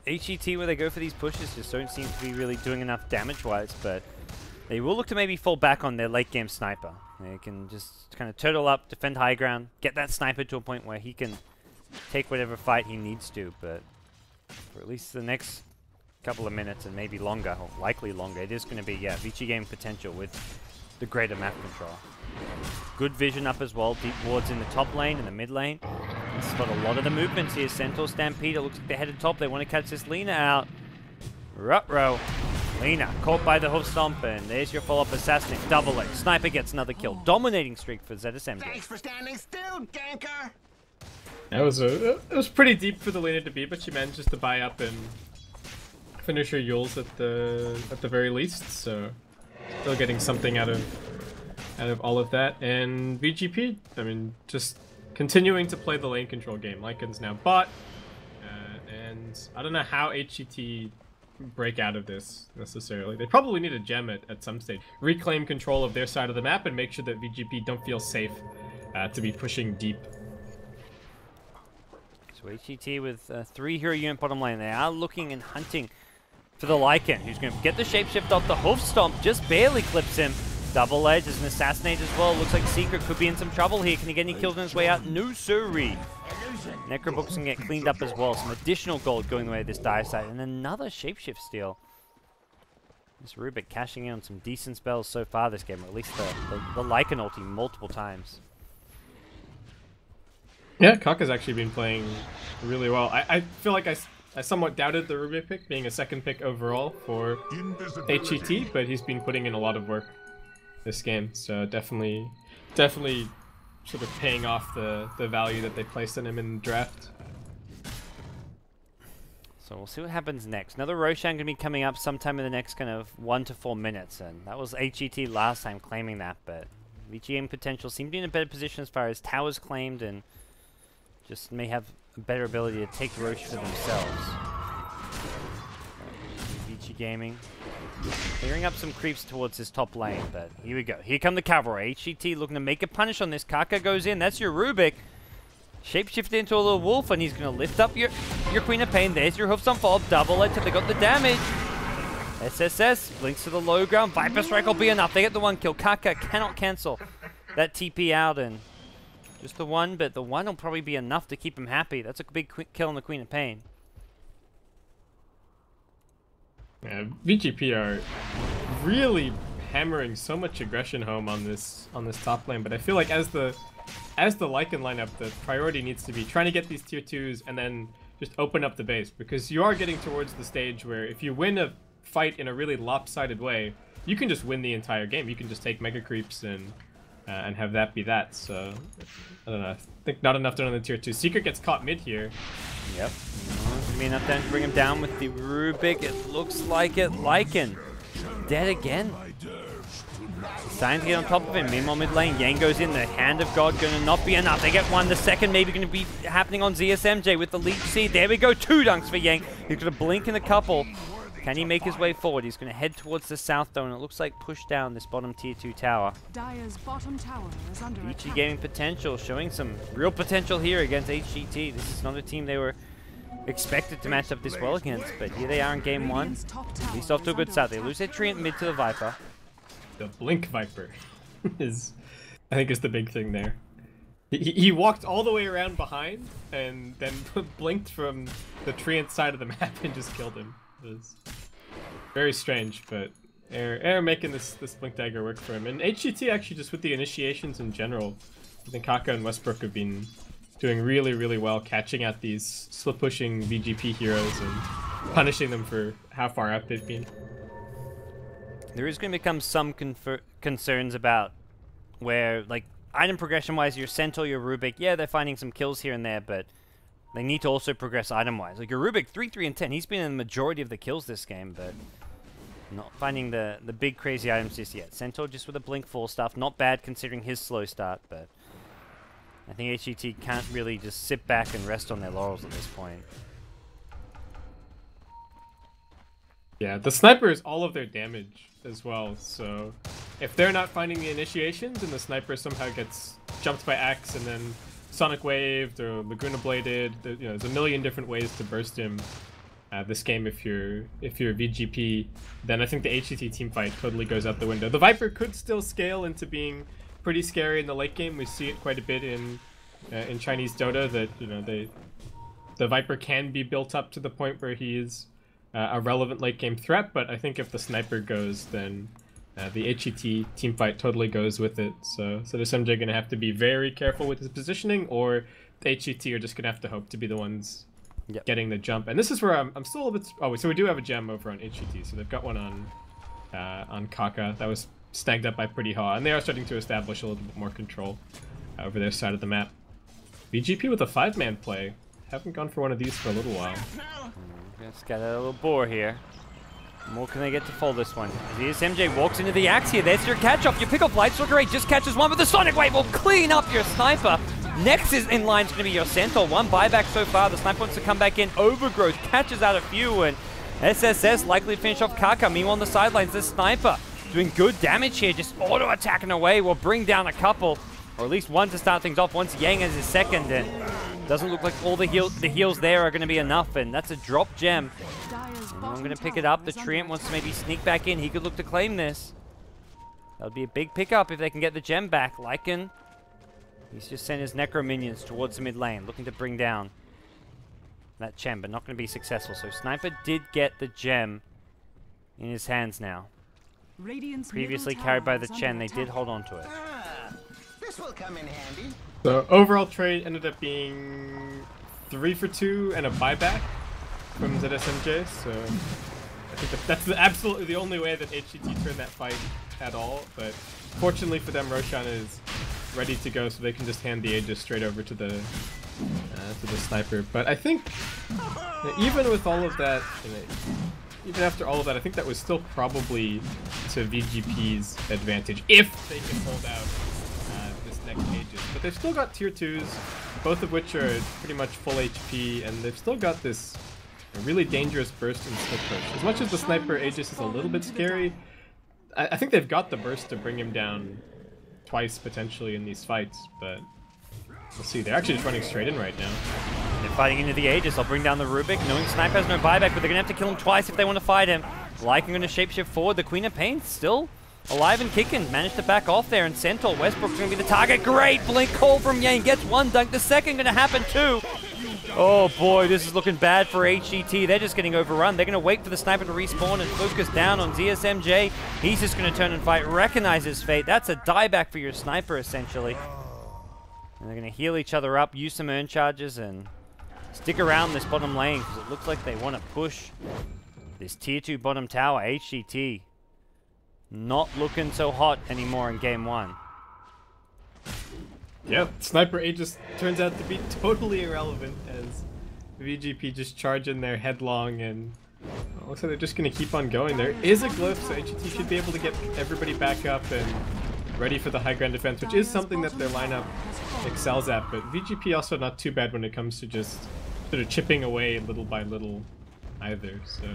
HGT, where they go for these pushes, just don't seem to be really doing enough damage-wise, but they will look to maybe fall back on their late-game sniper. They can just kind of turtle up, defend high ground, get that sniper to a point where he can take whatever fight he needs to, but for at least the next couple of minutes and maybe longer, or likely longer, it is going to be, yeah, VG game potential with the greater map control. Good vision up as well, deep wards in the top lane and the mid lane. Spot a lot of the movements here. Centaur Stampede, it looks like they're headed top. They want to catch this Lina out. Ruh-roh. Lina caught by the hoof stomp, and there's your follow-up assassin. Double it. Sniper gets another kill. Dominating streak for ZSMG. Thanks for standing still, ganker. That was it was pretty deep for the Lina to be, but she managed to buy up and finish her Yules at the very least. So still getting something out of all of that. And VG.P, I mean, just continuing to play the lane control game. Lycan's now bot, and I don't know how HGT break out of this necessarily. They probably need a gem at some stage. Reclaim control of their side of the map and make sure that VG.P don't feel safe to be pushing deep. So HGT with 3 hero unit bottom lane. They are looking and hunting for the Lycan, who's going to get the shapeshift off. The hoof stomp just barely clips him. Double edge as an assassinate as well. Looks like Secret could be in some trouble here. Can he get any kills on his way out? No siree. Necrobook's going to get cleaned up as well. Some additional gold going the way of this Dire side. And another shapeshift steal. This Rubik cashing in on some decent spells so far this game. Or at least the Lycan ulti multiple times. Yeah, Kaka's actually been playing really well. I feel like I somewhat doubted the Rubik pick being a second pick overall for HGT, but he's been putting in a lot of work this game, so definitely sort of paying off the value that they placed in him in the draft. So we'll see what happens next. Another Roshan going to be coming up sometime in the next kind of 1 to 4 minutes, and that was HGT last time claiming that, but VGM potential seemed to be in a better position as far as towers claimed, and just may have a better ability to take Roche for themselves. VG Gaming clearing up some creeps towards his top lane, but here we go. Here come the cavalry. HGT looking to make a punish on this. Kaka goes in. That's your Rubik. Shapeshifted into a little wolf, and he's going to lift up your Queen of Pain. There's your hoofs on fall. Double it till they got the damage. SSS blinks to the low ground. Viper Strike will be enough. They get the 1 kill. Kaka cannot cancel that TP out, and just the 1, but the 1 will probably be enough to keep him happy. That's a big kill on the Queen of Pain. Yeah, VG.P are really hammering so much aggression home on this top lane, but I feel like as the Lycan lineup, the priority needs to be trying to get these tier 2s and then just open up the base, because you are getting towards the stage where if you win fight in a really lopsided way, you can just win the entire game. You can just take mega creeps and have that be that. So I don't know. I think not enough done on the tier 2. Secret gets caught mid here. Yep. Gonna be enough time to bring him down with the Rubik. It looks like it. Lycan dead again. Starting to get on top of him. Meanwhile, mid lane, Yang goes in. The Hand of God going to not be enough. They get one. The second maybe going to be happening on ZSMJ with the Leech Seed. There we go. 2 dunks for Yang. He's going to blink in a couple. Can he make his way forward? He's going to head towards the south though, and it looks like push down this bottom tier 2 tower. Dire's bottom tower is under VG attack. Gaming potential, showing some real potential here against HGT. This is not a team they were expected to match up this well against, but here they are in game 1. At least off to a good start. They lose their Treant mid to the Viper. The Blink Viper is, I think, is the big thing there. He walked all the way around behind and then blinked from the Treant side of the map and just killed him. It was very strange, but Air making this Blink Dagger work for him. And HGT actually, just with the initiations in general, I think Kaka and Westbrook have been doing really, really well catching at these split pushing VG.P heroes and punishing them for how far out they've been. There is going to become some concerns about where, like, item progression-wise, your Centaur, your Rubik, yeah, they're finding some kills here and there, but they need to also progress item-wise. Like, your Rubik, 3, 3, and 10, he's been in the majority of the kills this game, but not finding the big crazy items just yet. Centaur just with a blink full stuff, not bad considering his slow start, but I think HGT can't really just sit back and rest on their laurels at this point. Yeah, the sniper is all of their damage as well, so if they're not finding the initiations and the sniper somehow gets jumped by Axe and then Sonic Waved or Laguna Bladed, you know, there's a million different ways to burst him this game. If you're VG.P, then I think the HGT team fight totally goes out the window. The Viper could still scale into being pretty scary in the late game. We see it quite a bit in Chinese Dota, that, you know, the Viper can be built up to the point where he is a relevant late game threat, but I think if the sniper goes, then the HGT team fight totally goes with it. So SMJ gonna have to be very careful with his positioning, or the HGT are just gonna have to hope to be the ones getting the jump. And this is where I'm still a bit. Oh, so we do have a gem over on HGT, so they've got one on Kaka that was snagged up by Pretty Haw, and they are starting to establish a little bit more control over their side of the map. VG.P with a 5-man play. Haven't gone for one of these for a little while. Just got a little boar here. More can they get to fold this one? ZSMJ walks into the axe here. There's your catch-off. Your pick-off lights look great. Just catches one, but the Sonic Wave will clean up your sniper. Next is in line is going to be your Centaur. One buyback so far. The sniper wants to come back in. Overgrowth catches out a few, and SSS likely to finish off Kaka. Meanwhile, on the sidelines, the sniper doing good damage here. Just auto-attacking away. Will bring down a couple, or at least one to start things off. Once Yang has his second, and doesn't look like all the heals there are going to be enough, and that's a drop gem. And I'm going to pick it up. The Treant wants to maybe sneak back in. He could look to claim this. That would be a big pickup if they can get the gem back. Lycan, he's just sent his Necro minions towards the mid lane, looking to bring down that gem, but not going to be successful. So Sniper did get the gem in his hands now. Previously carried by the Chen, they did hold on to it. This will come in handy. So overall trade ended up being 3 for 2 and a buyback from ZSMJ. So I think that's absolutely the only way that HGT turned that fight at all. But fortunately for them, Roshan is ready to go, so they can just hand the Aegis straight over to the sniper. But I think even with all of that, even after all of that, I think that was still probably to VG.P's advantage if they can hold out this next Aegis. But they've still got tier 2s, both of which are pretty much full HP, and they've still got this really dangerous burst and split push. As much as the sniper Aegis is a little bit scary, I think they've got the burst to bring him down twice potentially in these fights, but we'll see. They're actually just running straight in right now. They're fighting into the Aegis. I'll bring down the Rubik, knowing Sniper has no buyback, but they're going to have to kill him twice if they want to fight him. Lycan going to shapeshift forward. The Queen of Pain still alive and kicking. Managed to back off there, and Centaur Westbrook's going to be the target. Great blink call from Yang. Gets one dunk. The second going to happen too. Oh boy, this is looking bad for HGT. They're just getting overrun. They're going to wait for the sniper to respawn and focus down on ZSMJ. He's just going to turn and fight, recognize his fate. That's a dieback for your sniper, essentially. And they're going to heal each other up, use some urn charges, and stick around this bottom lane, because it looks like they want to push This tier 2 bottom tower, HGT, not looking so hot anymore in game 1. Yep, Sniper A just turns out to be totally irrelevant as VG.P just charge in there headlong, and looks like they're just going to keep on going. There is a glyph, so HGT should be able to get everybody back up and ready for the high ground defense, which is something that their lineup excels at, but VG.P also not too bad when it comes to just sort of chipping away little by little either, so...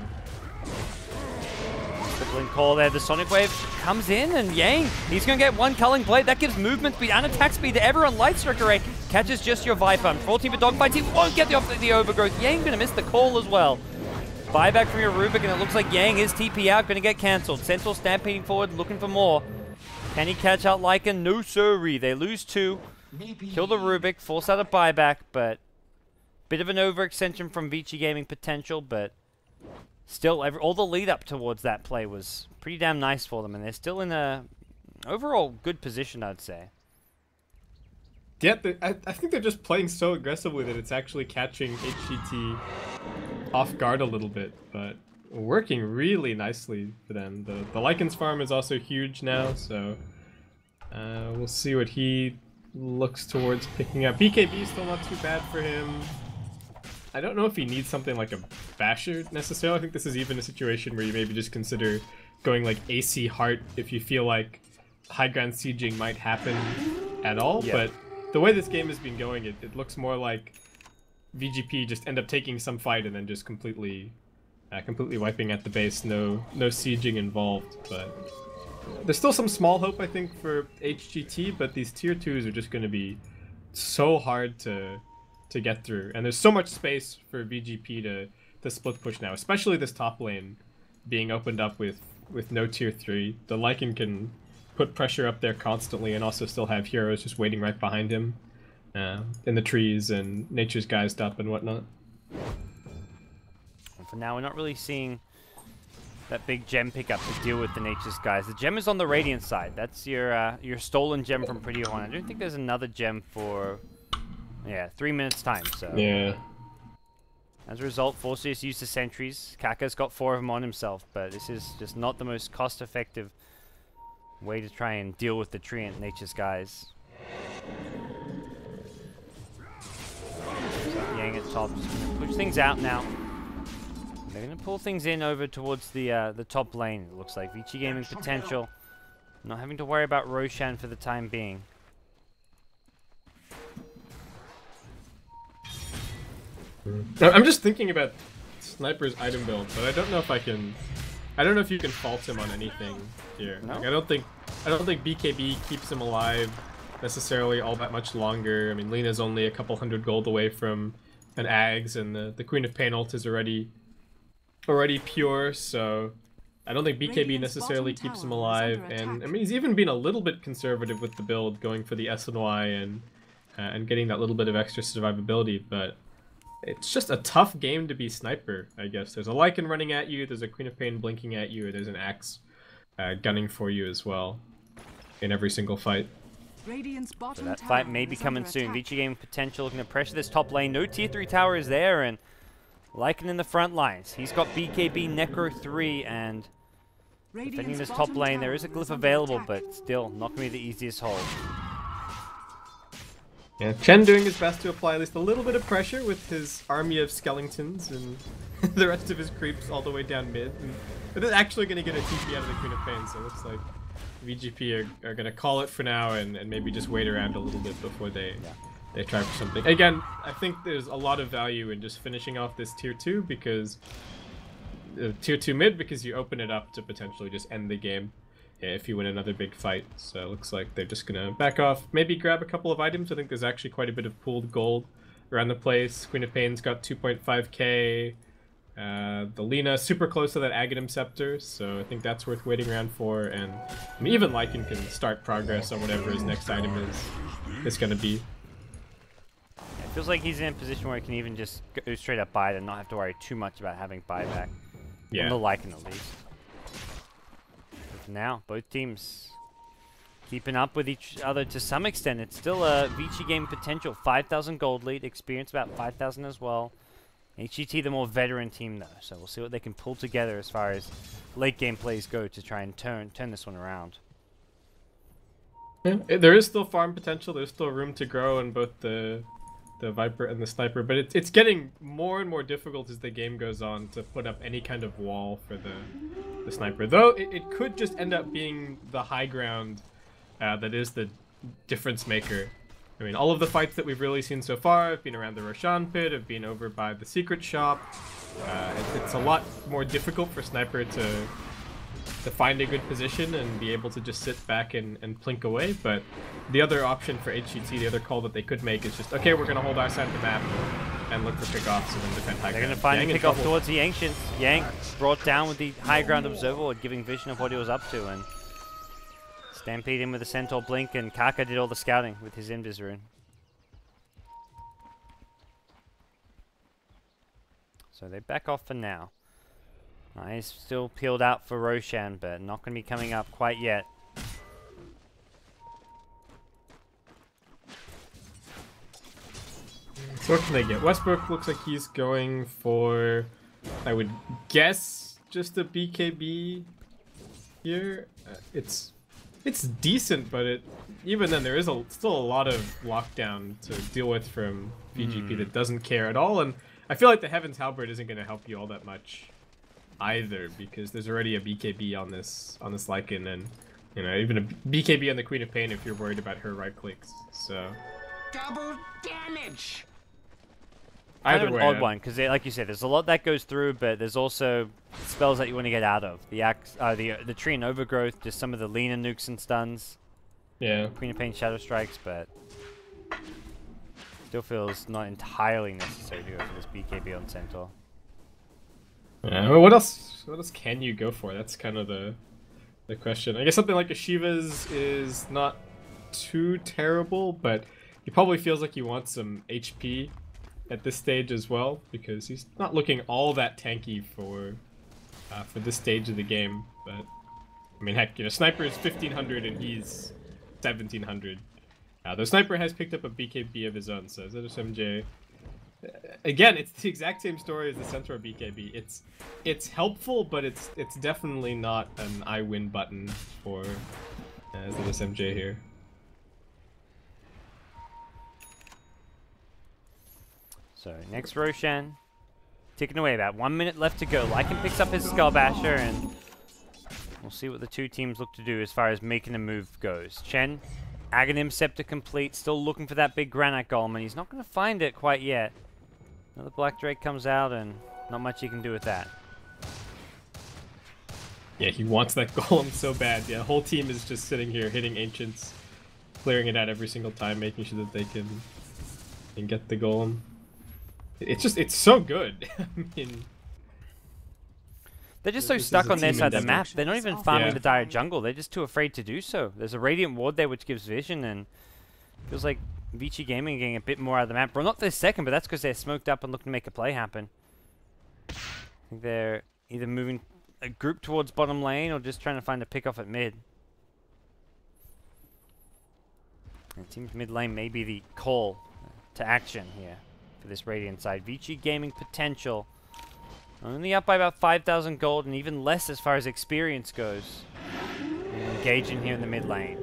The blink call there, the Sonic Wave comes in, and Yang, he's going to get one Culling Blade. That gives movement speed and attack speed to everyone. Light Strike Array catches just your Viper. 14 for Dogfight, he won't get the overgrowth. Yang going to miss the call as well. Buyback from your Rubik, and it looks like Yang is TP out, going to get cancelled. Sentinel stampeding forward, looking for more. Can he catch out Lycan? No siree. They lose 2. Kill the Rubik, force out a buyback, but bit of an overextension from VG Gaming potential, but still, all the lead up towards that play was pretty damn nice for them, and they're still in a overall good position, I'd say. Yeah, I think they're just playing so aggressively that it's actually catching HGT off guard a little bit, but working really nicely for them. The Lycan's farm is also huge now, so we'll see what he looks towards picking up. BKB is still not too bad for him. I don't know if he needs something like a Basher necessarily. I think this is even a situation where you maybe just consider going like AC Heart if you feel like high ground sieging might happen at all. Yeah. But the way this game has been going, it looks more like VG.P just end up taking some fight and then just completely wiping at the base. No sieging involved. But there's still some small hope, I think, for HGT. But these tier 2s are just going to be so hard to get through, and there's so much space for VG.P to split push now, especially this top lane being opened up with no tier 3. The Lycan can put pressure up there constantly and also still have heroes just waiting right behind him in the trees and nature's guised up and whatnot. And for now, we're not really seeing that big gem pickup to deal with the nature's guys. The gem is on the Radiant side. That's your stolen gem from Pretty Horn. I don't think there's another gem for 3 minutes time, so... Yeah. As a result, Forcius used the sentries. Kaka's got 4 of them on himself, but this is just not the most cost-effective way to try and deal with the Treant Nature's guys. So Yang at top, just going to push things out now. They're going to pull things in over towards the top lane, it looks like. VG Gaming potential. Not having to worry about Roshan for the time being. I'm just thinking about Sniper's item build, but I don't know if I don't know if you can fault him on anything here. No? Like, I don't think BKB keeps him alive necessarily all that much longer. I mean, Lena's only a couple hundred gold away from an Ags, and the Queen of Pain ult is already pure, so I don't think BKB necessarily keeps him alive. And I mean, he's even been a little bit conservative with the build, going for the SNY and getting that little bit of extra survivability, but it's just a tough game to be Sniper, I guess. There's a Lycan running at you, there's a Queen of Pain blinking at you, or there's an Axe gunning for you as well in every single fight. So that fight may be coming soon. VG Gaming potential looking to pressure this top lane. No tier 3 tower is there, and Lycan in the front lines. He's got BKB, Necro 3, and defending this top lane. There is a glyph available, but still not going to be the easiest hold. Yeah, Chen doing his best to apply at least a little bit of pressure with his army of skeletons and the rest of his creeps all the way down mid. But they're actually going to get a TP out of the Queen of Pain, so it looks like VG.P are going to call it for now and maybe just wait around a little bit before they try for something. Again, I think there's a lot of value in just finishing off this tier 2 because tier 2 mid, because you open it up to potentially just end the game if you win another big fight. So it looks like they're just gonna back off, maybe grab a couple of items. I think there's actually quite a bit of pooled gold around the place. Queen of Pain's got 2.5k. The Lena super close to that Aghanim Scepter, so I think that's worth waiting around for. And I mean, even Lycan can start progress on whatever his next item is gonna be. It feels like he's in a position where he can even just go straight up buy it and not have to worry too much about having buyback. Yeah. On the Lycan at least. Now, both teams keeping up with each other to some extent. It's still a VG game potential. 5,000 gold lead, experience about 5,000 as well. HGT the more veteran team though, so we'll see what they can pull together as far as late game plays go to try and turn this one around. Yeah, there is still farm potential. There's still room to grow in both the Viper and the Sniper, but it's getting more and more difficult as the game goes on to put up any kind of wall for the Sniper. Though it could just end up being the high ground that is the difference maker. I mean, all of the fights that we've really seen so far have been around the Roshan pit, have been over by the secret shop. It's a lot more difficult for Sniper to find a good position and be able to just sit back and plink away. But the other option for HGT, the other call that they could make is just, okay, we're going to hold our side of the map and look for pickoffs and then defend high ground. They're going to find the pickoff towards the Ancients. Yang brought down with the high ground observer, giving vision of what he was up to, and Stampede in with a Centaur blink, and Kaka did all the scouting with his Invis rune. So they back off for now. Eyes still peeled out for Roshan, but not going to be coming up quite yet. So what can they get? Westbrook looks like he's going for, I would guess, just a BKB here. It's decent, but even then there is still a lot of lockdown to deal with from VG.P that doesn't care at all, and I feel like the Heaven's Halberd isn't going to help you all that much either, because there's already a BKB on this Lycan, and you know, even a BKB on the Queen of Pain if you're worried about her right clicks. So Double damage. Kind either of an way, odd one, because like you said, there's a lot that goes through, but there's also spells that you want to get out of. The Tree and Overgrowth, just some of the leaner nukes and stuns. Yeah. Queen of Pain Shadow Strikes, but still feels not entirely necessary to go for this BKB on Centaur. Yeah, well, what else can you go for? That's kind of the question. I guess something like a Shiva's is not too terrible, but he probably feels like he wants some HP at this stage as well, because he's not looking all that tanky for this stage of the game. But I mean, heck, you know, Sniper is 1500 and he's 1700. The Sniper has picked up a BKB of his own, so ZSMJ. Again, it's the exact same story as the Centaur BKB. It's helpful, but it's definitely not an I win button for ZSMJ here. So next Roshan, ticking away, about 1 minute left to go. Lycan picks up his Skull Basher, and we'll see what the two teams look to do as far as making a move goes. Chen, Aghanim Scepter complete, still looking for that big Granite Golem, and he's not going to find it quite yet. Another Black Drake comes out, and not much he can do with that. Yeah, he wants that Golem so bad. Yeah, the whole team is just sitting here hitting Ancients, clearing it out every single time, making sure that they can get the Golem. It's so good. I mean, they're just so stuck on their side of the map. They're not even farming the dire jungle. They're just too afraid to do so. There's a Radiant Ward there which gives vision, and feels like VG Gaming getting a bit more out of the map. Well, not this second, but that's because they're smoked up and looking to make a play happen. I think they're either moving a group towards bottom lane or just trying to find a pick off at mid. And it seems mid lane may be the call to action here for this Radiant side. VG Gaming potential only up by about 5,000 gold, and even less as far as experience goes. Engaging here in the mid lane.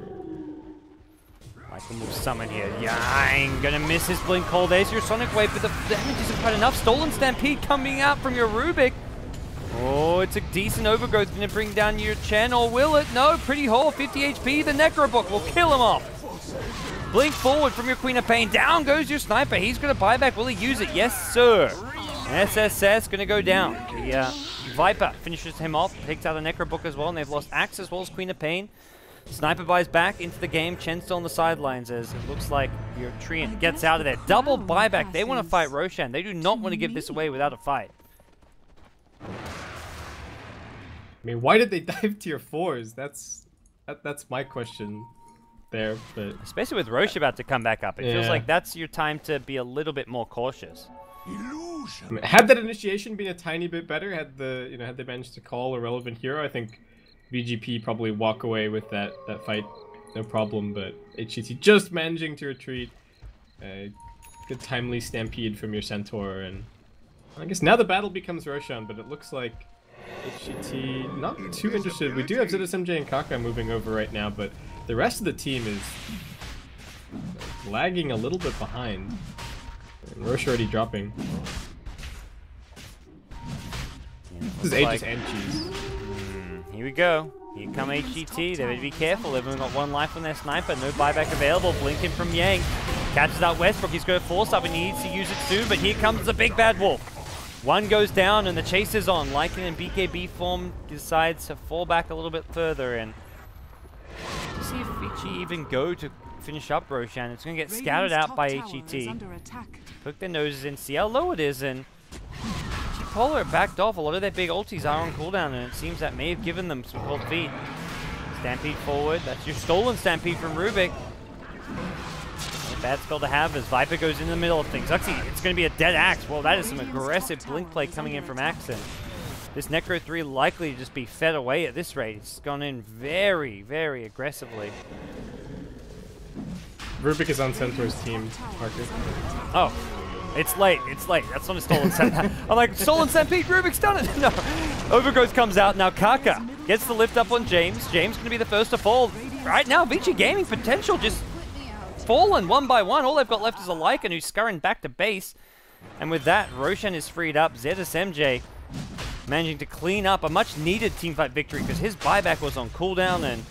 Michael will summon here. Yang gonna miss his blink call. There's your Sonic Wave, but the damage isn't quite enough. Stolen Stampede coming out from your Rubik. Oh, it's a decent Overgrowth. Gonna bring down your Chen, or will it? No, Pretty Hole, 50 HP. The Necrobook will kill him off. Blink forward from your Queen of Pain. Down goes your Sniper. He's gonna buy back. Will he use it? Yes, sir. SSS gonna go down. The Viper finishes him off. Takes out the Necrobook as well, and they've lost Axe as well as Queen of Pain. Sniper buys back into the game. Chen still on the sidelines as it looks like your Treant gets out of there. Double buyback. They want to fight Roshan. They do not want to give this away without a fight. I mean, why did they dive tier 4s? That's my question there. But especially with Roche about to come back up, it feels like that's your time to be a little bit more cautious. I mean, had that initiation been a tiny bit better, had they managed to call a relevant hero, I think VG.P probably walk away with that fight, no problem. But HGT just managing to retreat. Good timely stampede from your Centaur, and I guess now the battle becomes Roshan, but it looks like HGT not too interested. We do have ZSMJ and Kaka moving over right now, but the rest of the team is lagging a little bit behind. And Rosh already dropping. This is Aegis and Cheese. Here we go. Here come HGT. They better be careful. They've only got 1 life on their sniper. No buyback available. Blinking from Yang. Catches out Westbrook. He's got a force up and he needs to use it soon, but here comes the big bad wolf. 1 goes down and the chase is on. Lycan in BKB form decides to fall back a little bit further and see if VG even go to finish up Roshan. It's going to get scouted out by HGT. Poke their noses in, see how low it is, and Polar backed off. A lot of their big ultis are on cooldown, and it seems that may have given them some cold feet. Stampede forward. That's your stolen Stampede from Rubik. A bad spell to have as Viper goes in the middle of things. Actually, it's going to be a dead Axe. Well, that is some aggressive blink play coming in from Axon. This Necro 3 likely to just be fed away at this rate. It's gone in very, very aggressively. Rubik is on Centaur's team, Parker. Oh. It's late. It's late. That's not a stolen Stampede. I'm like, stolen Stampede, Rubik's done it. No. Overgrowth comes out. Now Kaka gets the lift up on James. James going to be the first to fall. Right now, VG Gaming potential just fallen 1 by 1. All they've got left is a Lycan who's scurrying back to base. And with that, Roshan is freed up. ZSMJ managing to clean up a much needed teamfight victory because his buyback was on cooldown, and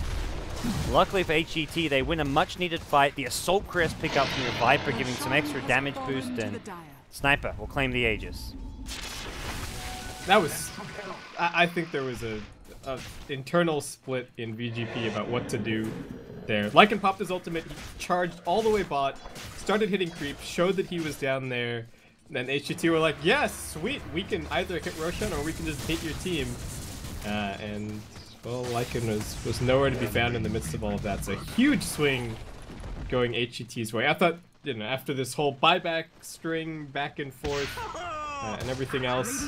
luckily for HGT, they win a much needed fight. The Assault Crest pick up from your Viper, giving some extra damage boost, and Sniper will claim the Aegis. That was... I think there was a internal split in VG.P about what to do there. Lycan popped his ultimate, he charged all the way bot, started hitting creep, showed that he was down there, and then HGT were like, yes, sweet, we can either hit Roshan or we can just hit your team. And, well, Lycan was nowhere to be found in the midst of all of that. It's a huge swing going HGT's way. I thought, you know, after this whole buyback string back and forth and everything else,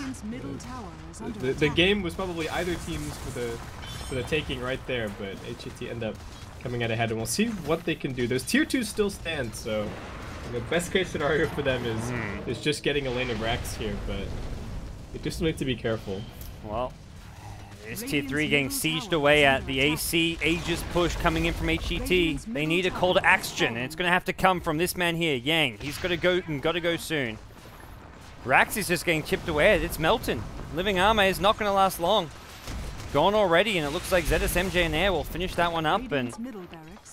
the game was probably either team's for the taking right there, but HGT end up coming out ahead, and we'll see what they can do. Those tier 2s still stand, so the best case scenario for them is just getting a lane of racks here, but they just need to be careful. Well, it's tier 3 getting sieged away at the AC Aegis push coming in from HGT. They need a call to action, and it's going to have to come from this man here, Yang. He's got to go and got to go soon. Rax is just getting chipped away. It's melting. Living Armor is not going to last long. Gone already, and it looks like ZSMJ and Air will finish that one up and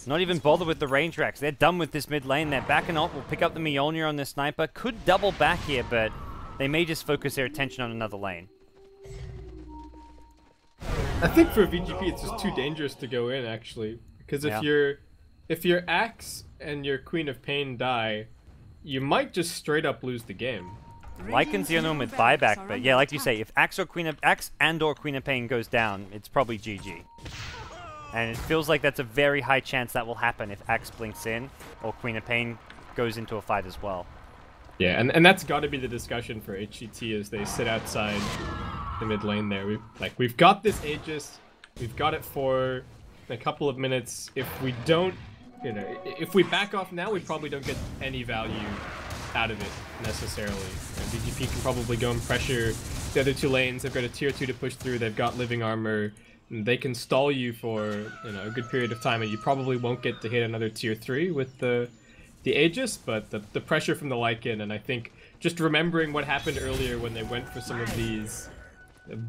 not even bother with the range racks. They're done with this mid lane. They're backing off. Will pick up the Mjolnir on the sniper. Could double back here, but they may just focus their attention on another lane. I think for VG.P it's just too dangerous to go in, actually, because if your Axe and your Queen of Pain die, you might just straight up lose the game. Lycan's the only one with buyback, but yeah, like you say, if Axe and or Queen of Pain goes down, it's probably GG. And it feels like that's a very high chance that will happen if Axe blinks in or Queen of Pain goes into a fight as well. Yeah, and that's got to be the discussion for HGT as they sit outside the mid lane there. We've got this Aegis, we've got it for a couple of minutes. If we don't, you know, if we back off now, we probably don't get any value out of it necessarily. VG.P can probably go and pressure the other 2 lanes. They've got a tier 2 to push through. They've got living armor. And they can stall you for, you know, a good period of time, and you probably won't get to hit another tier 3 with the Aegis. But the pressure from the Lycan, and I think just remembering what happened earlier when they went for some of these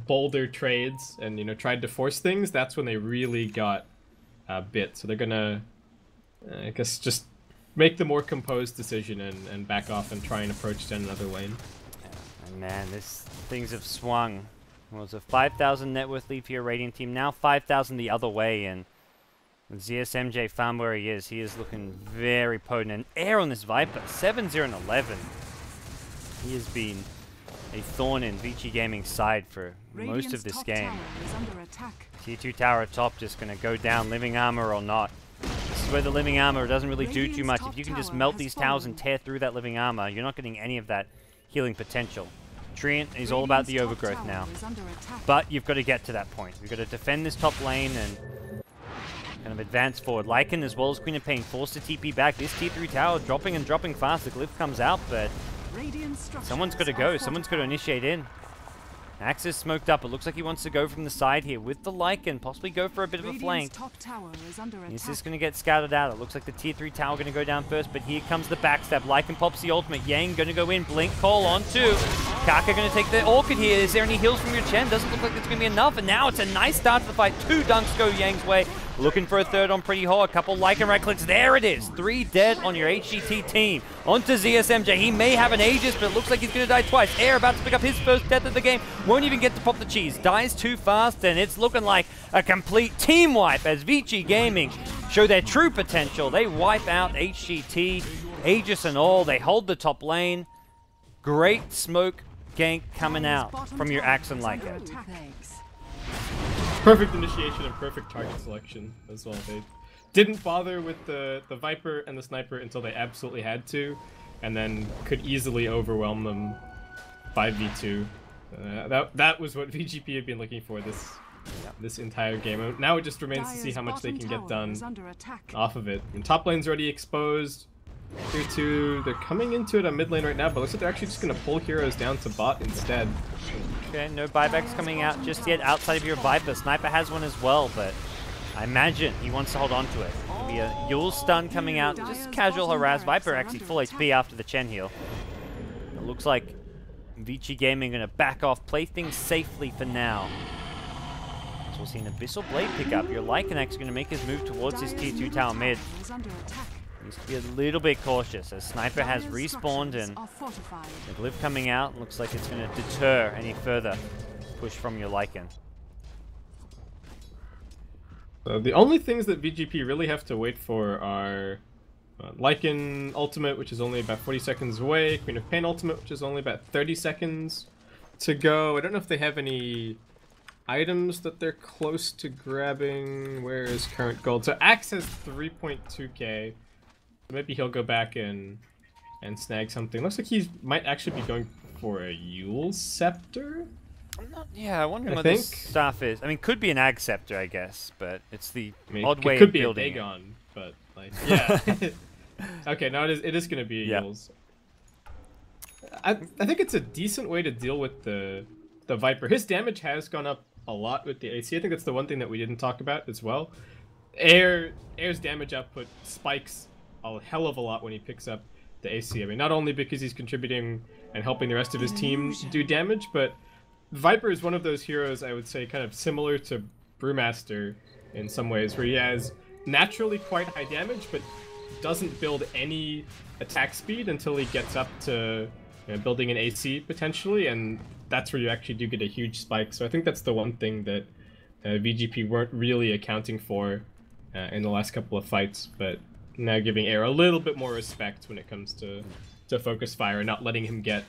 bolder trades and, you know, tried to force things, that's when they really got bit. So they're gonna, I guess, just make the more composed decision and back off and try and approach to another lane. And man, things have swung. It was a 5,000 net worth lead for your Radiant team, now 5,000 the other way, and ZSMJ found where he is looking very potent. And Air on this Viper, 7-0 and 11. He has been a thorn in VG Gaming's side for most of this game. Tier 2 tower top just going to go down, living armor or not. This is where the living armor doesn't really do too much. If you can just melt these towers and tear through that living armor, you're not getting any of that healing potential. Treant is all about the overgrowth now. But you've got to get to that point. You've got to defend this top lane and kind of advance forward. Lycan as well as Queen of Pain forced to TP back. This tier 3 tower dropping and dropping fast. The glyph comes out, but Radiant structures Someone's got to go. Someone's got to initiate in. Axe is smoked up. It looks like he wants to go from the side here with the Lycan, possibly go for a bit of a flank. Top tower is under attack. Is this going to get scouted out? It looks like the tier 3 tower going to go down first, but here comes the backstab. Lycan pops the ultimate. Yang going to go in. Blink call on 2. Kaka going to take the Orchid here. Is there any heals from your Chen? Doesn't look like it's going to be enough, and now it's a nice start to the fight. 2 dunks go Yang's way. Looking for a third on Pretty Ho. A couple Lycan right clicks. There it is. 3 dead on your HGT team. Onto ZSMJ. He may have an Aegis, but it looks like he's going to die twice. Air about to pick up his first death of the game. Won't even get to pop the cheese. Dies too fast, and it's looking like a complete team wipe as VG Gaming show their true potential. They wipe out HGT, Aegis and all. They hold the top lane. Great smoke gank coming out from your Axe and Lycan. Perfect initiation and perfect target selection as well. They didn't bother with the Viper and the Sniper until they absolutely had to, and then could easily overwhelm them 5v2. That was what VG.P had been looking for this entire game. Now it just remains to see how much they can get done off of it. And top lane's already exposed. Tier 2, they're coming into it on mid lane right now, but looks like they're actually just going to pull heroes down to bot instead. Okay, no buybacks coming out just yet outside of your Viper. Sniper has one as well, but I imagine he wants to hold on to it. There'll be a Yule stun coming out, just casual harass. Viper actually full HP after the Chen heal. It looks like VG Gaming going to back off, play things safely for now. So we'll see an Abyssal Blade pick up. Your Lycan actually going to make his move towards his tier 2 tower mid. Needs to be a little bit cautious as Sniper has respawned and the glyph coming out. Looks like it's going to deter any further push from your Lycan. The only things that VG.P really have to wait for are Lycan ultimate, which is only about 40 seconds away, Queen of Pain ultimate, which is only about 30 seconds to go. I don't know if they have any items that they're close to grabbing. Where is current gold? So Axe has 3.2k. Maybe he'll go back and snag something. Looks like he might actually be going for a Yule Scepter. Yeah, I wonder what this stuff is. I mean, could be an Ag Scepter, I guess, but it's the odd way of building it. Could be a Dagon, but like, yeah. Okay, no, it is going to be a Yule's. I think it's a decent way to deal with the Viper. His damage has gone up a lot with the AC. I think that's the one thing that we didn't talk about as well. Air's damage output spikes a hell of a lot when he picks up the AC. I mean, not only because he's contributing and helping the rest of his team do damage, but Viper is one of those heroes, I would say, kind of similar to Brewmaster in some ways, where he has naturally quite high damage, but doesn't build any attack speed until he gets up to building an AC, potentially, and that's where you actually do get a huge spike. So I think that's the one thing that VG.P weren't really accounting for in the last couple of fights, but now giving Air a little bit more respect when it comes to focus fire and not letting him get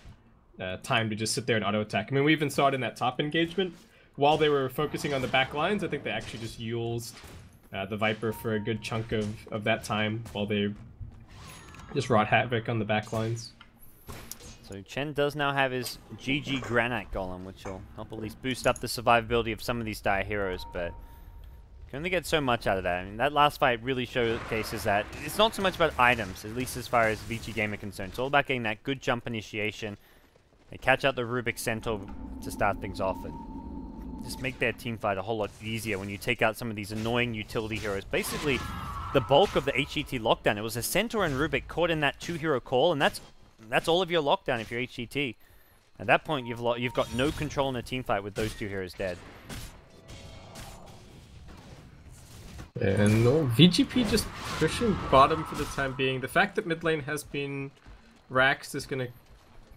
time to just sit there and auto attack. I mean, we even saw it in that top engagement. While they were focusing on the back lines, I think they actually just Yules the Viper for a good chunk of that time while they just wrought havoc on the back lines. So Chen does now have his GG Granite Golem, which will help at least boost up the survivability of some of these dire heroes, but can only get so much out of that. I mean, that last fight really showcases that it's not so much about items, at least as far as VG Game are concerned. It's all about getting that good jump initiation. They catch out the Rubik Centaur to start things off and just make their team fight a whole lot easier when you take out some of these annoying utility heroes. Basically, the bulk of the HGT lockdown, it was a Centaur and Rubik caught in that 2-hero call, and that's all of your lockdown if you're HGT. At that point, you've got no control in a team fight with those 2 heroes dead. And VG.P just pushing bottom for the time being. The fact that mid lane has been raxed is going to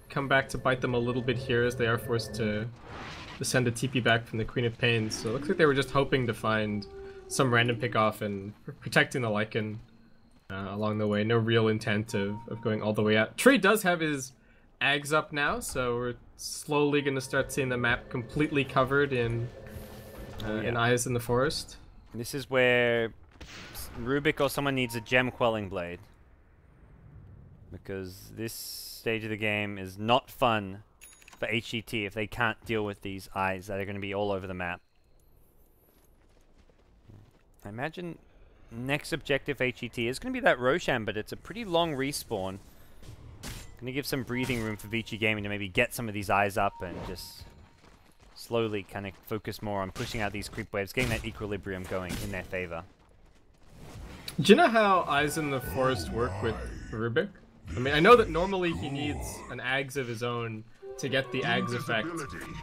come back to bite them a little bit here as they are forced to send a TP back from the Queen of Pain. So it looks like they were just hoping to find some random pick off and protecting the Lycan along the way. No real intent of going all the way out. Trey does have his Ags up now, so we're slowly going to start seeing the map completely covered in Eyes in the Forest. This is where Rubik or someone needs a gem quelling blade, because this stage of the game is not fun for HGT if they can't deal with these eyes that are going to be all over the map. I imagine next objective HGT is going to be that Roshan, but it's a pretty long respawn. Going Gonna give some breathing room for VG Gaming to maybe get some of these eyes up and just slowly kind of focus more on pushing out these creep waves, getting that equilibrium going in their favor. Do you know how Eyes in the Forest work with Rubik? I mean, I know that normally he needs an Ags of his own to get the Ags effect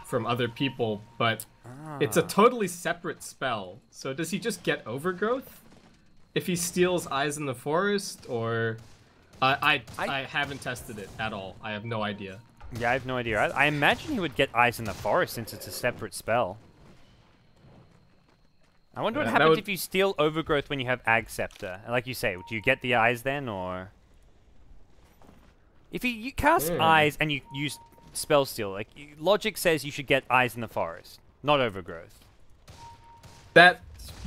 from other people, but it's a totally separate spell. So does he just get Overgrowth if he steals Eyes in the Forest, or... I haven't tested it at all. I have no idea. Yeah, I have no idea. I imagine he would get Eyes in the Forest since it's a separate spell. I wonder what happens if you steal Overgrowth when you have Ag Scepter. And like you say, do you get the Eyes then, or... If you cast Eyes and you use Spell Steal, like, logic says you should get Eyes in the Forest, not Overgrowth. That's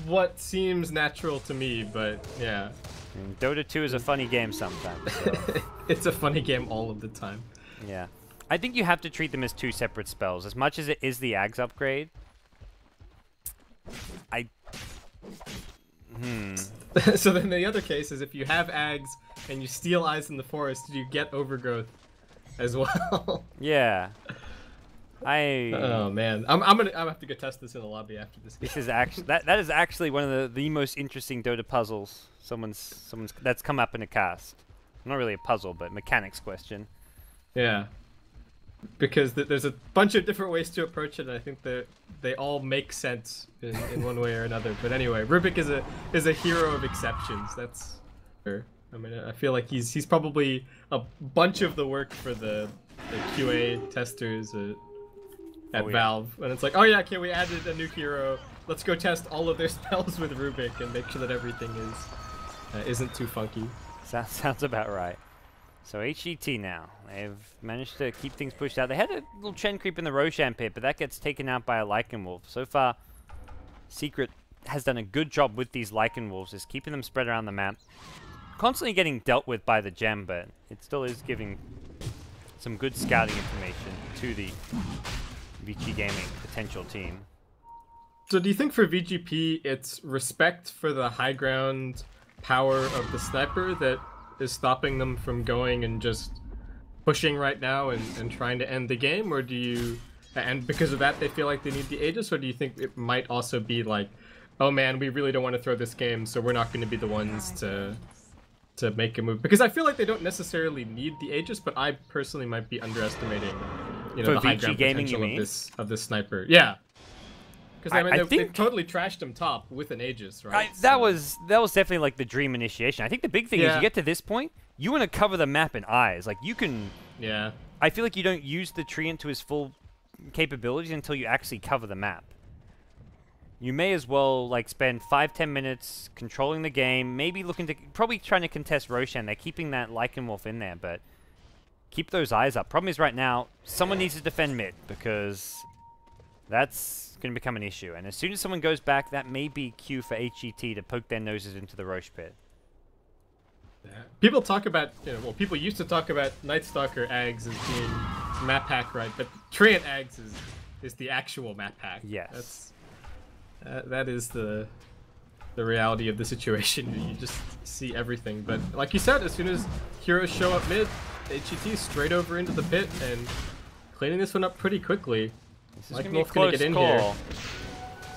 what seems natural to me, but yeah. And Dota 2 is a funny game sometimes. So. It's a funny game all of the time. Yeah. I think you have to treat them as two separate spells. As much as it is the Ags upgrade, So then the other case is if you have Ags and you steal Eyes in the Forest, you get Overgrowth as well. Yeah. Oh man, I'm gonna have to go test this in the lobby after this. This is actually that is actually one of the most interesting Dota puzzles someone's that's come up in a cast. Not really a puzzle, but mechanics question. Yeah, because there's a bunch of different ways to approach it, and I think that they all make sense in one way or another. But anyway, Rubik is a hero of exceptions. That's sure. I mean, I feel like he's probably a bunch of the work for the QA testers at Valve, and it's like, oh yeah, okay, we added a new hero. Let's go test all of their spells with Rubik and make sure that everything isn't too funky. Sounds about right. So HGT now, they've managed to keep things pushed out. They had a little Chen creep in the Roshan pit, but that gets taken out by a Lycan Wolf. So far, Secret has done a good job with these Lycan Wolves, just keeping them spread around the map. Constantly getting dealt with by the gem, but it still is giving some good scouting information to the VG Gaming potential team. So do you think for VG.P it's respect for the high ground power of the sniper that is stopping them from going and just pushing right now and trying to end the game, or do you, and because of that they feel like they need the Aegis, or do you think it might also be like, oh man, we really don't want to throw this game, so we're not going to be the ones to make a move? Because I feel like they don't necessarily need the Aegis, but I personally might be underestimating, you know, the high ground potential of this sniper. Yeah. Because I mean, they totally trashed him top with an Aegis, right? That was definitely like the dream initiation. I think the big thing is you get to this point, you want to cover the map in eyes. Like you can. Yeah. I feel like you don't use the Treant to his full capabilities until you actually cover the map. You may as well like spend 5-10 minutes controlling the game, maybe probably trying to contest Roshan. They're keeping that Lycan Wolf in there, but keep those eyes up. Problem is right now, someone needs to defend mid because that's going to become an issue. And as soon as someone goes back, that may be cue for HGT to poke their noses into the Roche pit. Yeah. People talk about, people used to talk about Night Stalker Ags as being map hack, right? But Treant Ags is the actual map hack. Yes. That is the reality of the situation. You just see everything. But like you said, as soon as heroes show up mid, HGT straight over into the pit and cleaning this one up pretty quickly. This is going to be a close call.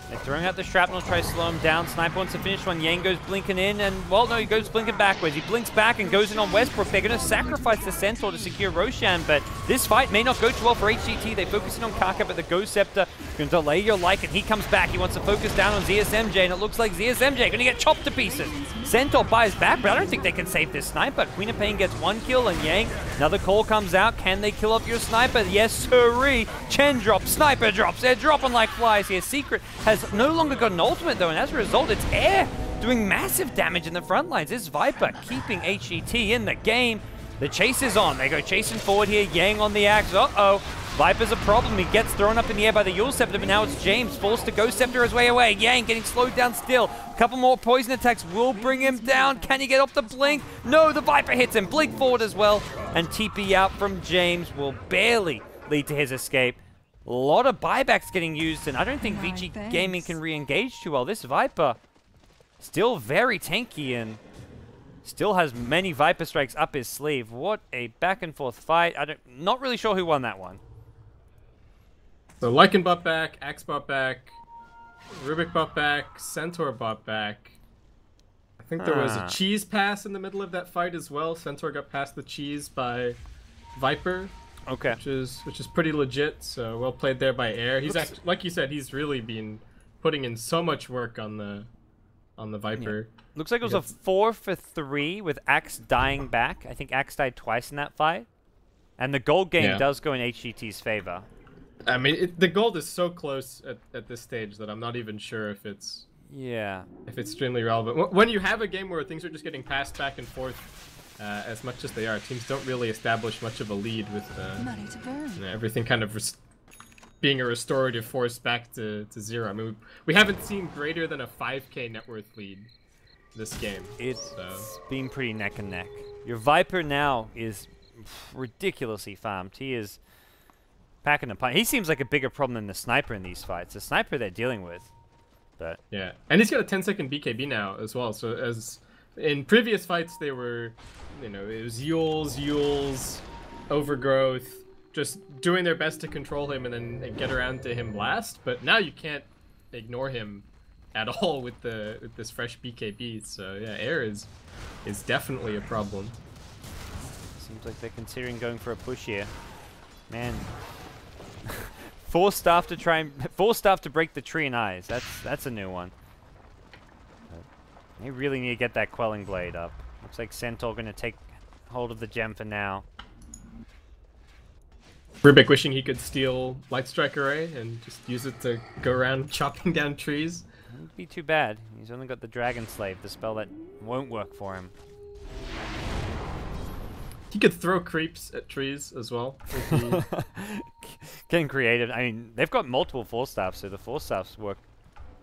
They're throwing out the shrapnel, try to slow him down. Sniper wants to finish one. Yang goes blinking in, and, well, no, he goes blinking backwards. He blinks back and goes in on Westbrook. They're going to sacrifice the Centaur to secure Roshan, but this fight may not go too well for HGT. They focus in on Kaka, but the Ghost Scepter can delay your Lycan. He comes back. He wants to focus down on ZSMJ, and it looks like ZSMJ going to get chopped to pieces. Centaur buys back, but I don't think they can save this Sniper. Queen of Pain gets one kill, and Yang, another call comes out. Can they kill off your Sniper? Yes, sirree. Chen drops, Sniper drops. They're dropping like flies here. Secret has no longer got an ultimate, though, and as a result, it's Air doing massive damage in the front lines. This Viper keeping HGT in the game. The chase is on. They go chasing forward here. Yang on the axe. Uh-oh. Viper's a problem. He gets thrown up in the air by the Yule Scepter, but now it's James forced to Ghost Scepter his way away. Yang getting slowed down still. A couple more poison attacks will bring him down. Can he get off the blink? No, the Viper hits him. Blink forward as well. And TP out from James will barely lead to his escape. A lot of buybacks getting used, and I don't think VG Gaming can re-engage too well. This Viper, still very tanky, and Still has many Viper strikes up his sleeve. What a back and forth fight. Not really sure who won that one. So Lycan bought back, Axe bought back, Rubik bought back, Centaur bought back. I think there was a cheese pass in the middle of that fight as well. Centaur got past the cheese by Viper. Okay. Which is pretty legit. So well played there by Air. He's actually, like you said, he's really been putting in so much work on the Viper. Yeah. Looks like it was a 4 for 3 with Axe dying back. I think Axe died twice in that fight. And the gold game does go in HGT's favor. I mean, the gold is so close at this stage that I'm not even sure if it's extremely relevant. When you have a game where things are just getting passed back and forth as much as they are, teams don't really establish much of a lead with everything kind of being a restorative force back to 0. I mean, we haven't seen greater than a 5k net worth lead this game. It's been pretty neck and neck. Your Viper now is ridiculously farmed. He is packing a punch. He seems like a bigger problem than the sniper in these fights. The sniper they're dealing with. But yeah, and he's got a 10-second BKB now as well. So as in previous fights, they were, it was Yules, Overgrowth, just doing their best to control him and then get around to him last. But now you can't ignore him at all with this fresh BKB. So yeah, Air is definitely a problem. Seems like they're considering going for a push here. Man. 4 staff to break the tree and eyes. That's a new one. They really need to get that quelling blade up. Looks like Centaur gonna take hold of the gem for now. Rubik wishing he could steal Light Strike Array and just use it to go around chopping down trees. Wouldn't be too bad. He's only got the Dragon Slave, the spell that won't work for him. He could throw creeps at trees as well. Getting creative. I mean, they've got multiple 4-staffs, so the 4-staffs work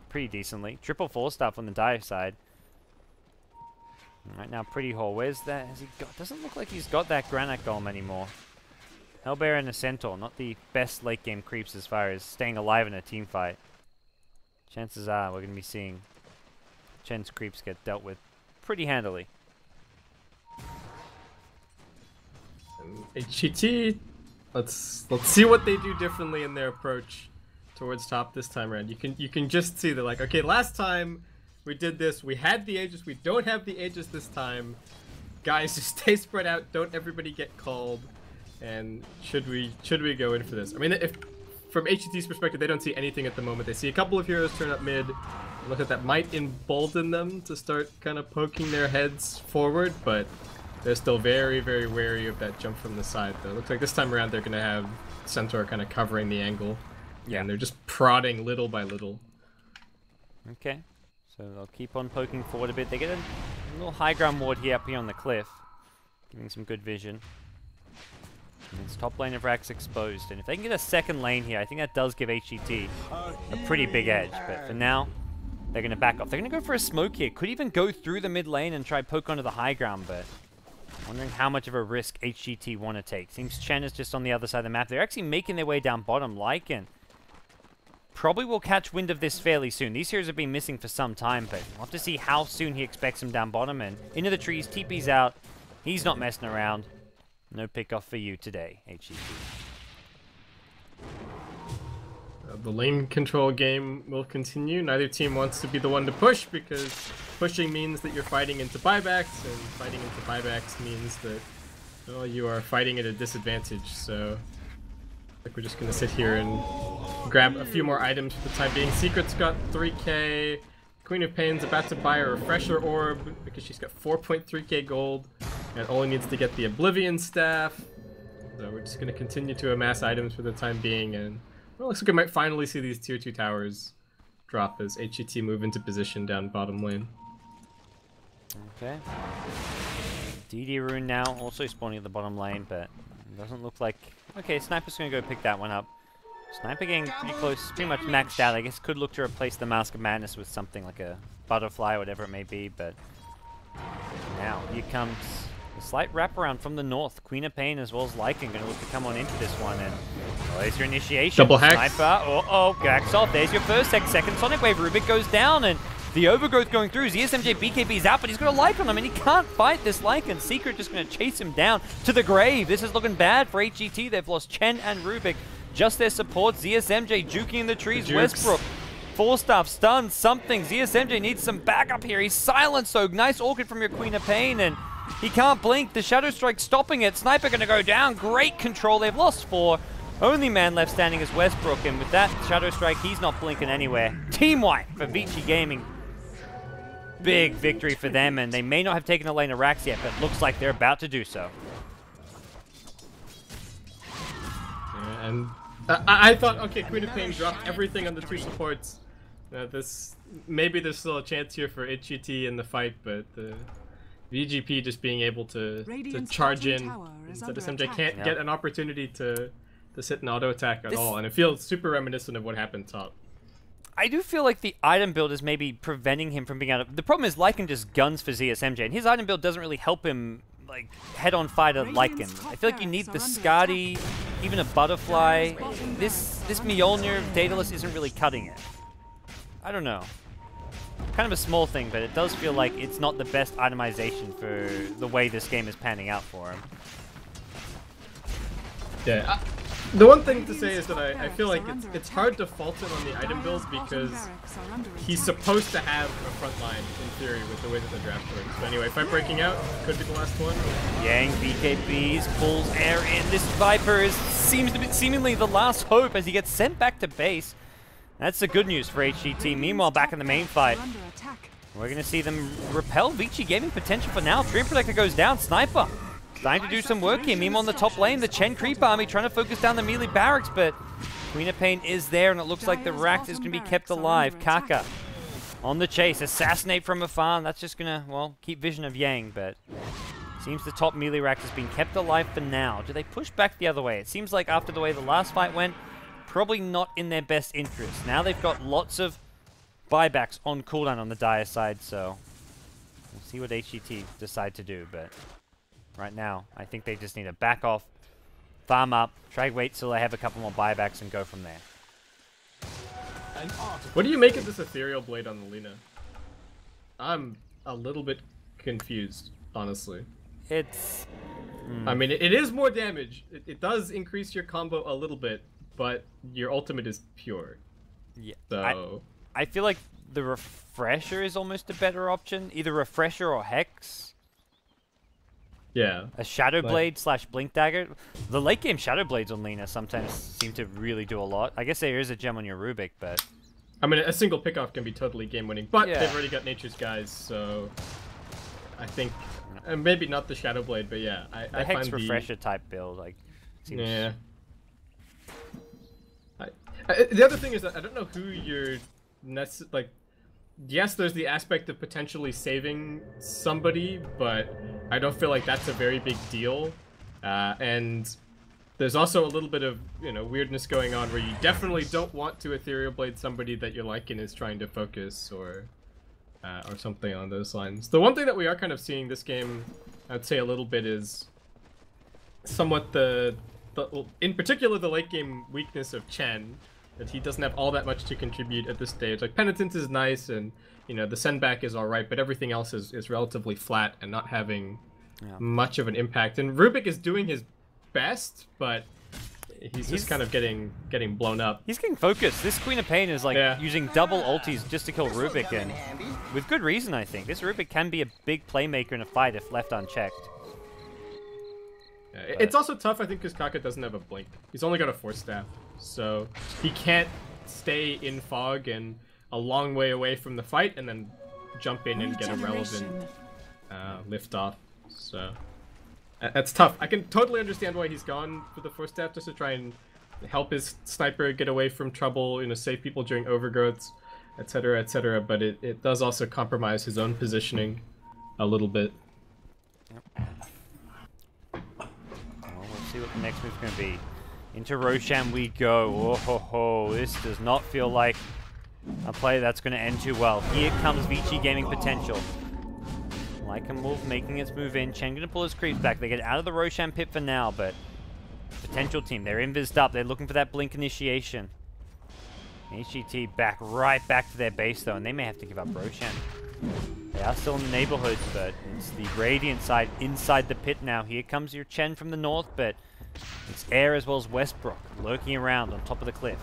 pretty decently. Triple 4-staff on the dire side. Right now, Pretty Hole. Where's that? Has he got? Doesn't look like he's got that Granite Golem anymore. Hellbear and a Centaur, not the best late game creeps as far as staying alive in a team fight. Chances are we're going to be seeing Chen's creeps get dealt with pretty handily. HGT, let's see what they do differently in their approach towards top this time around. You can just see they're like, okay, last time we did this, we had the Aegis, we don't have the Aegis this time. Guys, just stay spread out, don't everybody get called. And should we go in for this? I mean, if from HGT's perspective, they don't see anything at the moment. They see a couple of heroes turn up mid. Look at that might embolden them to start kind of poking their heads forward, but they're still very, very wary of that jump from the side, though. Looks like this time around they're going to have Centaur kind of covering the angle. Yeah, and they're just prodding little by little. Okay. So they'll keep on poking forward a bit. They get a little high ground ward here up here on the cliff, giving some good vision. And it's top lane of Rax exposed. And if they can get a second lane here, I think that does give HGT a pretty big edge. But for now, they're going to back off. They're going to go for a smoke here. Could even go through the mid lane and try poke onto the high ground, but wondering how much of a risk HGT want to take. Seems Chen is just on the other side of the map. They're actually making their way down bottom. Lycan probably will catch wind of this fairly soon. These heroes have been missing for some time, but we'll have to see how soon he expects them down bottom. And into the trees, TP's out. He's not messing around. No pick off for you today, HGT. The lane control game will continue. Neither team wants to be the one to push because pushing means that you're fighting into buybacks, and fighting into buybacks means that, well, you are fighting at a disadvantage. So I think we're just going to sit here and grab a few more items for the time being. Secret's got 3k. Queen of Pain's about to buy a refresher orb because she's got 4.3k gold and only needs to get the Oblivion Staff. So we're just going to continue to amass items for the time being, and well, looks like we might finally see these tier 2 towers drop as HGT move into position down bottom lane. Okay. DD Rune now also spawning at the bottom lane, but it doesn't look like... Okay, Sniper's going to go pick that one up. Sniper getting pretty close, pretty much maxed out. I guess could look to replace the Mask of Madness with something like a Butterfly or whatever it may be, but now here comes a slight wraparound from the north. Queen of Pain as well as Lycan going to look to come on into this one, and well, there's your initiation. Double hex. Sniper, Gax off. There's your first hex, second Sonic Wave. Rubik goes down, and The overgrowth going through. ZSMJ BKB's out, but he's got a Lycan on him, and he can't fight this Lycan. Secret just going to chase him down to the grave. This is looking bad for HGT. They've lost Chen and Rubik. Just their support. ZSMJ juking in the trees. Westbrook. Falstaff stunned something. ZSMJ needs some backup here. He's silenced, so nice orchid from your Queen of Pain, and he can't blink. The Shadow Strike stopping it. Sniper going to go down. Great control. They've lost 4. Only man left standing is Westbrook, and with that Shadow Strike, he's not blinking anywhere. Team wipe for VG Gaming. Big victory for them, and they may not have taken a lane of Rax yet, but looks like they're about to do so. Yeah, and I thought, okay, Queen of Pain dropped everything on the 2 supports. Maybe there's still a chance here for HGT in the fight, but VG.P just being able to charge in instead of SMJ can't get an opportunity to sit an auto attack at all, and it feels super reminiscent of what happened top. I do feel like the item build is maybe preventing him from being able to... The problem is Lycan just guns for ZSMJ, and his item build doesn't really help him like head-on fight a Lycan. I feel like you need the Skadi, even a Butterfly. This Mjolnir Daedalus isn't really cutting it. I don't know. Kind of a small thing, but it does feel like it's not the best itemization for the way this game is panning out for him. Yeah. The one thing to say is that I feel like it's hard to fault him on the item build because he's supposed to have a front line in theory with the way that the draft works. But anyway, fight breaking out could be the last one. Yang BKBs pulls air in. This Viper seems to be seemingly the last hope as he gets sent back to base. That's the good news for HGT. Meanwhile, back in the main fight, we're going to see them repel VG Gaming potential for now. Dream Protector goes down. Sniper starting to do some work here. Meanwhile, on the top lane, the Chen Creep Army trying to focus down the melee barracks, but Queen of Pain is there, and it looks like the Rax is going to be kept alive. Kaka on the chase. Assassinate from afar. That's just going to, well, keep vision of Yang, but seems the top melee Rax has been kept alive for now. Do they push back the other way? It seems like after the way the last fight went, probably not in their best interest. Now they've got lots of buybacks on cooldown on the Dire side, so we'll see what HGT decide to do, but right now, I think they just need to back off, farm up, try wait till they have a couple more buybacks and go from there. What do you make of this Ethereal Blade on the Lina? I'm a little bit confused, honestly. It's... I mean, it is more damage. It does increase your combo a little bit, but your ultimate is pure. Yeah. So... I feel like the Refresher is almost a better option. Either Refresher or Hex. Yeah. A Shadow Blade / Blink Dagger. The late game Shadow Blades on Lina sometimes seem to really do a lot. I guess there is a gem on your Rubik, but... I mean, a single pickoff can be totally game-winning, but yeah, they've already got Nature's Guys, so... I think... maybe not the Shadow Blade, but yeah. I Hex find Refresher type build, like... Seems... Yeah. The other thing is that I don't know who you're... like... Yes, there's the aspect of potentially saving somebody, but I don't feel like that's a very big deal. And there's also a little bit of, you know, weirdness going on where you definitely don't want to Ethereal Blade somebody that your Lycan is trying to focus or something on those lines. The one thing that we are kind of seeing this game, I'd say a little bit, is somewhat in particular the late game weakness of Chen. That he doesn't have all that much to contribute at this stage. Like, Penitence is nice, and, you know, the send back is alright, but everything else is relatively flat and not having much of an impact. And Rubik is doing his best, but he's just kind of getting blown up. He's getting focused. This Queen of Pain is, like, using double ultis just to kill Rubik, and with good reason, I think. This Rubik can be a big playmaker in a fight if left unchecked. Yeah, it's also tough, I think, because Kaka doesn't have a blink. He's only got a Force Staff. So he can't stay in fog and a long way away from the fight and then jump in and get a relevant lift off. So that's tough. I can totally understand why he's gone for the Force Staff, just to try and help his sniper get away from trouble, you know, save people during overgrowths, etc., etc. But it does also compromise his own positioning a little bit. Yep. Well, we'll see what the next move's going to be. Into Roshan we go. Oh ho ho, this does not feel like a play that's going to end too well. Here comes VG Gaming potential. Lycan Wolf making its move in. Chen going to pull his creeps back. They get out of the Roshan pit for now, but potential team, they're invised up. They're looking for that blink initiation. HGT right back to their base though, and they may have to give up Roshan. They are still in the neighborhood, but it's the Radiant side inside the pit now. Here comes your Chen from the north, but it's Air as well as Westbrook lurking around on top of the cliff.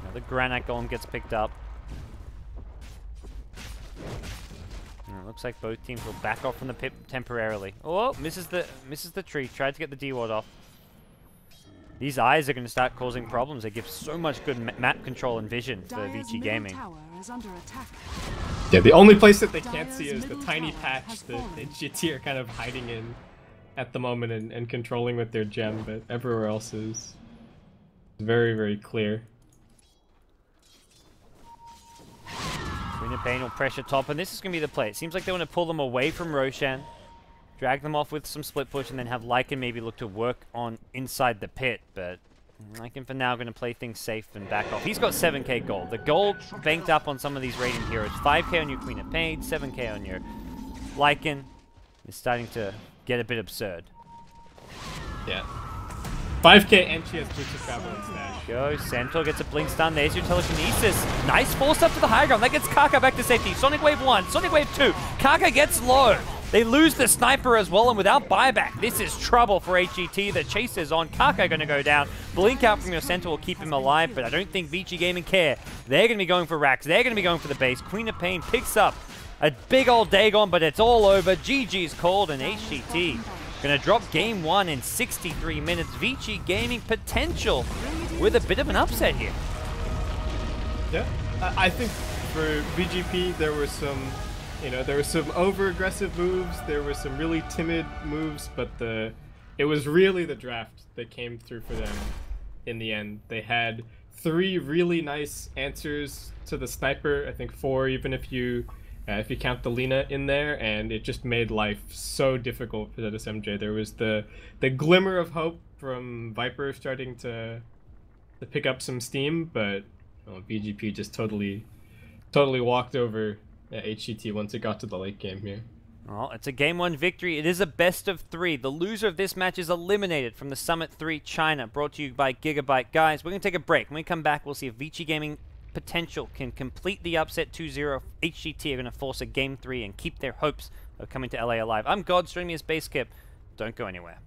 Another Granite Golem gets picked up. And it looks like both teams will back off from the pit temporarily. Oh, misses the tree. Tried to get the D-ward off. These eyes are going to start causing problems. They give so much good map control and vision for VG Gaming. Yeah, the only place that they can't see is the tiny patch that HGT are kind of hiding in at the moment and controlling with their gem, but everywhere else is very, very clear. Queen of Pain will pressure top, and this is going to be the play. It seems like they want to pull them away from Roshan, drag them off with some split push, and then have Lycan maybe look to work on inside the pit, but Lycan for now going to play things safe and back off. He's got 7k gold. The gold banked up on some of these Radiant heroes. 5k on your Queen of Pain, 7k on your Lycan. Is starting to get a bit absurd. Yeah. 5k and she has Boots of Travel and Stash. Go, Centaur gets a blink stun. There's your telekinesis. Nice force up to the high ground. That gets Kaka back to safety. Sonic Wave 1, Sonic Wave 2. Kaka gets low. They lose the sniper as well, and without buyback, this is trouble for HGT. The chase is on. Kaka going to go down. Blink out from your center will keep him alive, but I don't think VG Gaming care. They're going to be going for racks. They're going to be going for the base. Queen of Pain picks up a big old Dagon, but it's all over. GG's called, and HGT going to drop game 1 in 63 minutes. VG Gaming potential with a bit of an upset here. Yeah, I think for VG.P there were some, there were some over-aggressive moves. There were some really timid moves, but it was really the draft that came through for them in the end. They had 3 really nice answers to the sniper. I think 4, even if you count the Lina in there, and it just made life so difficult for ZSMJ. There was the glimmer of hope from Viper starting to pick up some steam, but VG.P just totally walked over HGT once it got to the late game here. Well, it's a game 1 victory. It is a best of 3. The loser of this match is eliminated from the Summit 3 China, brought to you by Gigabyte. Guys, we're going to take a break. When we come back, we'll see if VG Gaming potential can complete the upset 2-0. HGT are going to force a game 3 and keep their hopes of coming to LA alive. I'm Godz, joining me as Basskip. Don't go anywhere.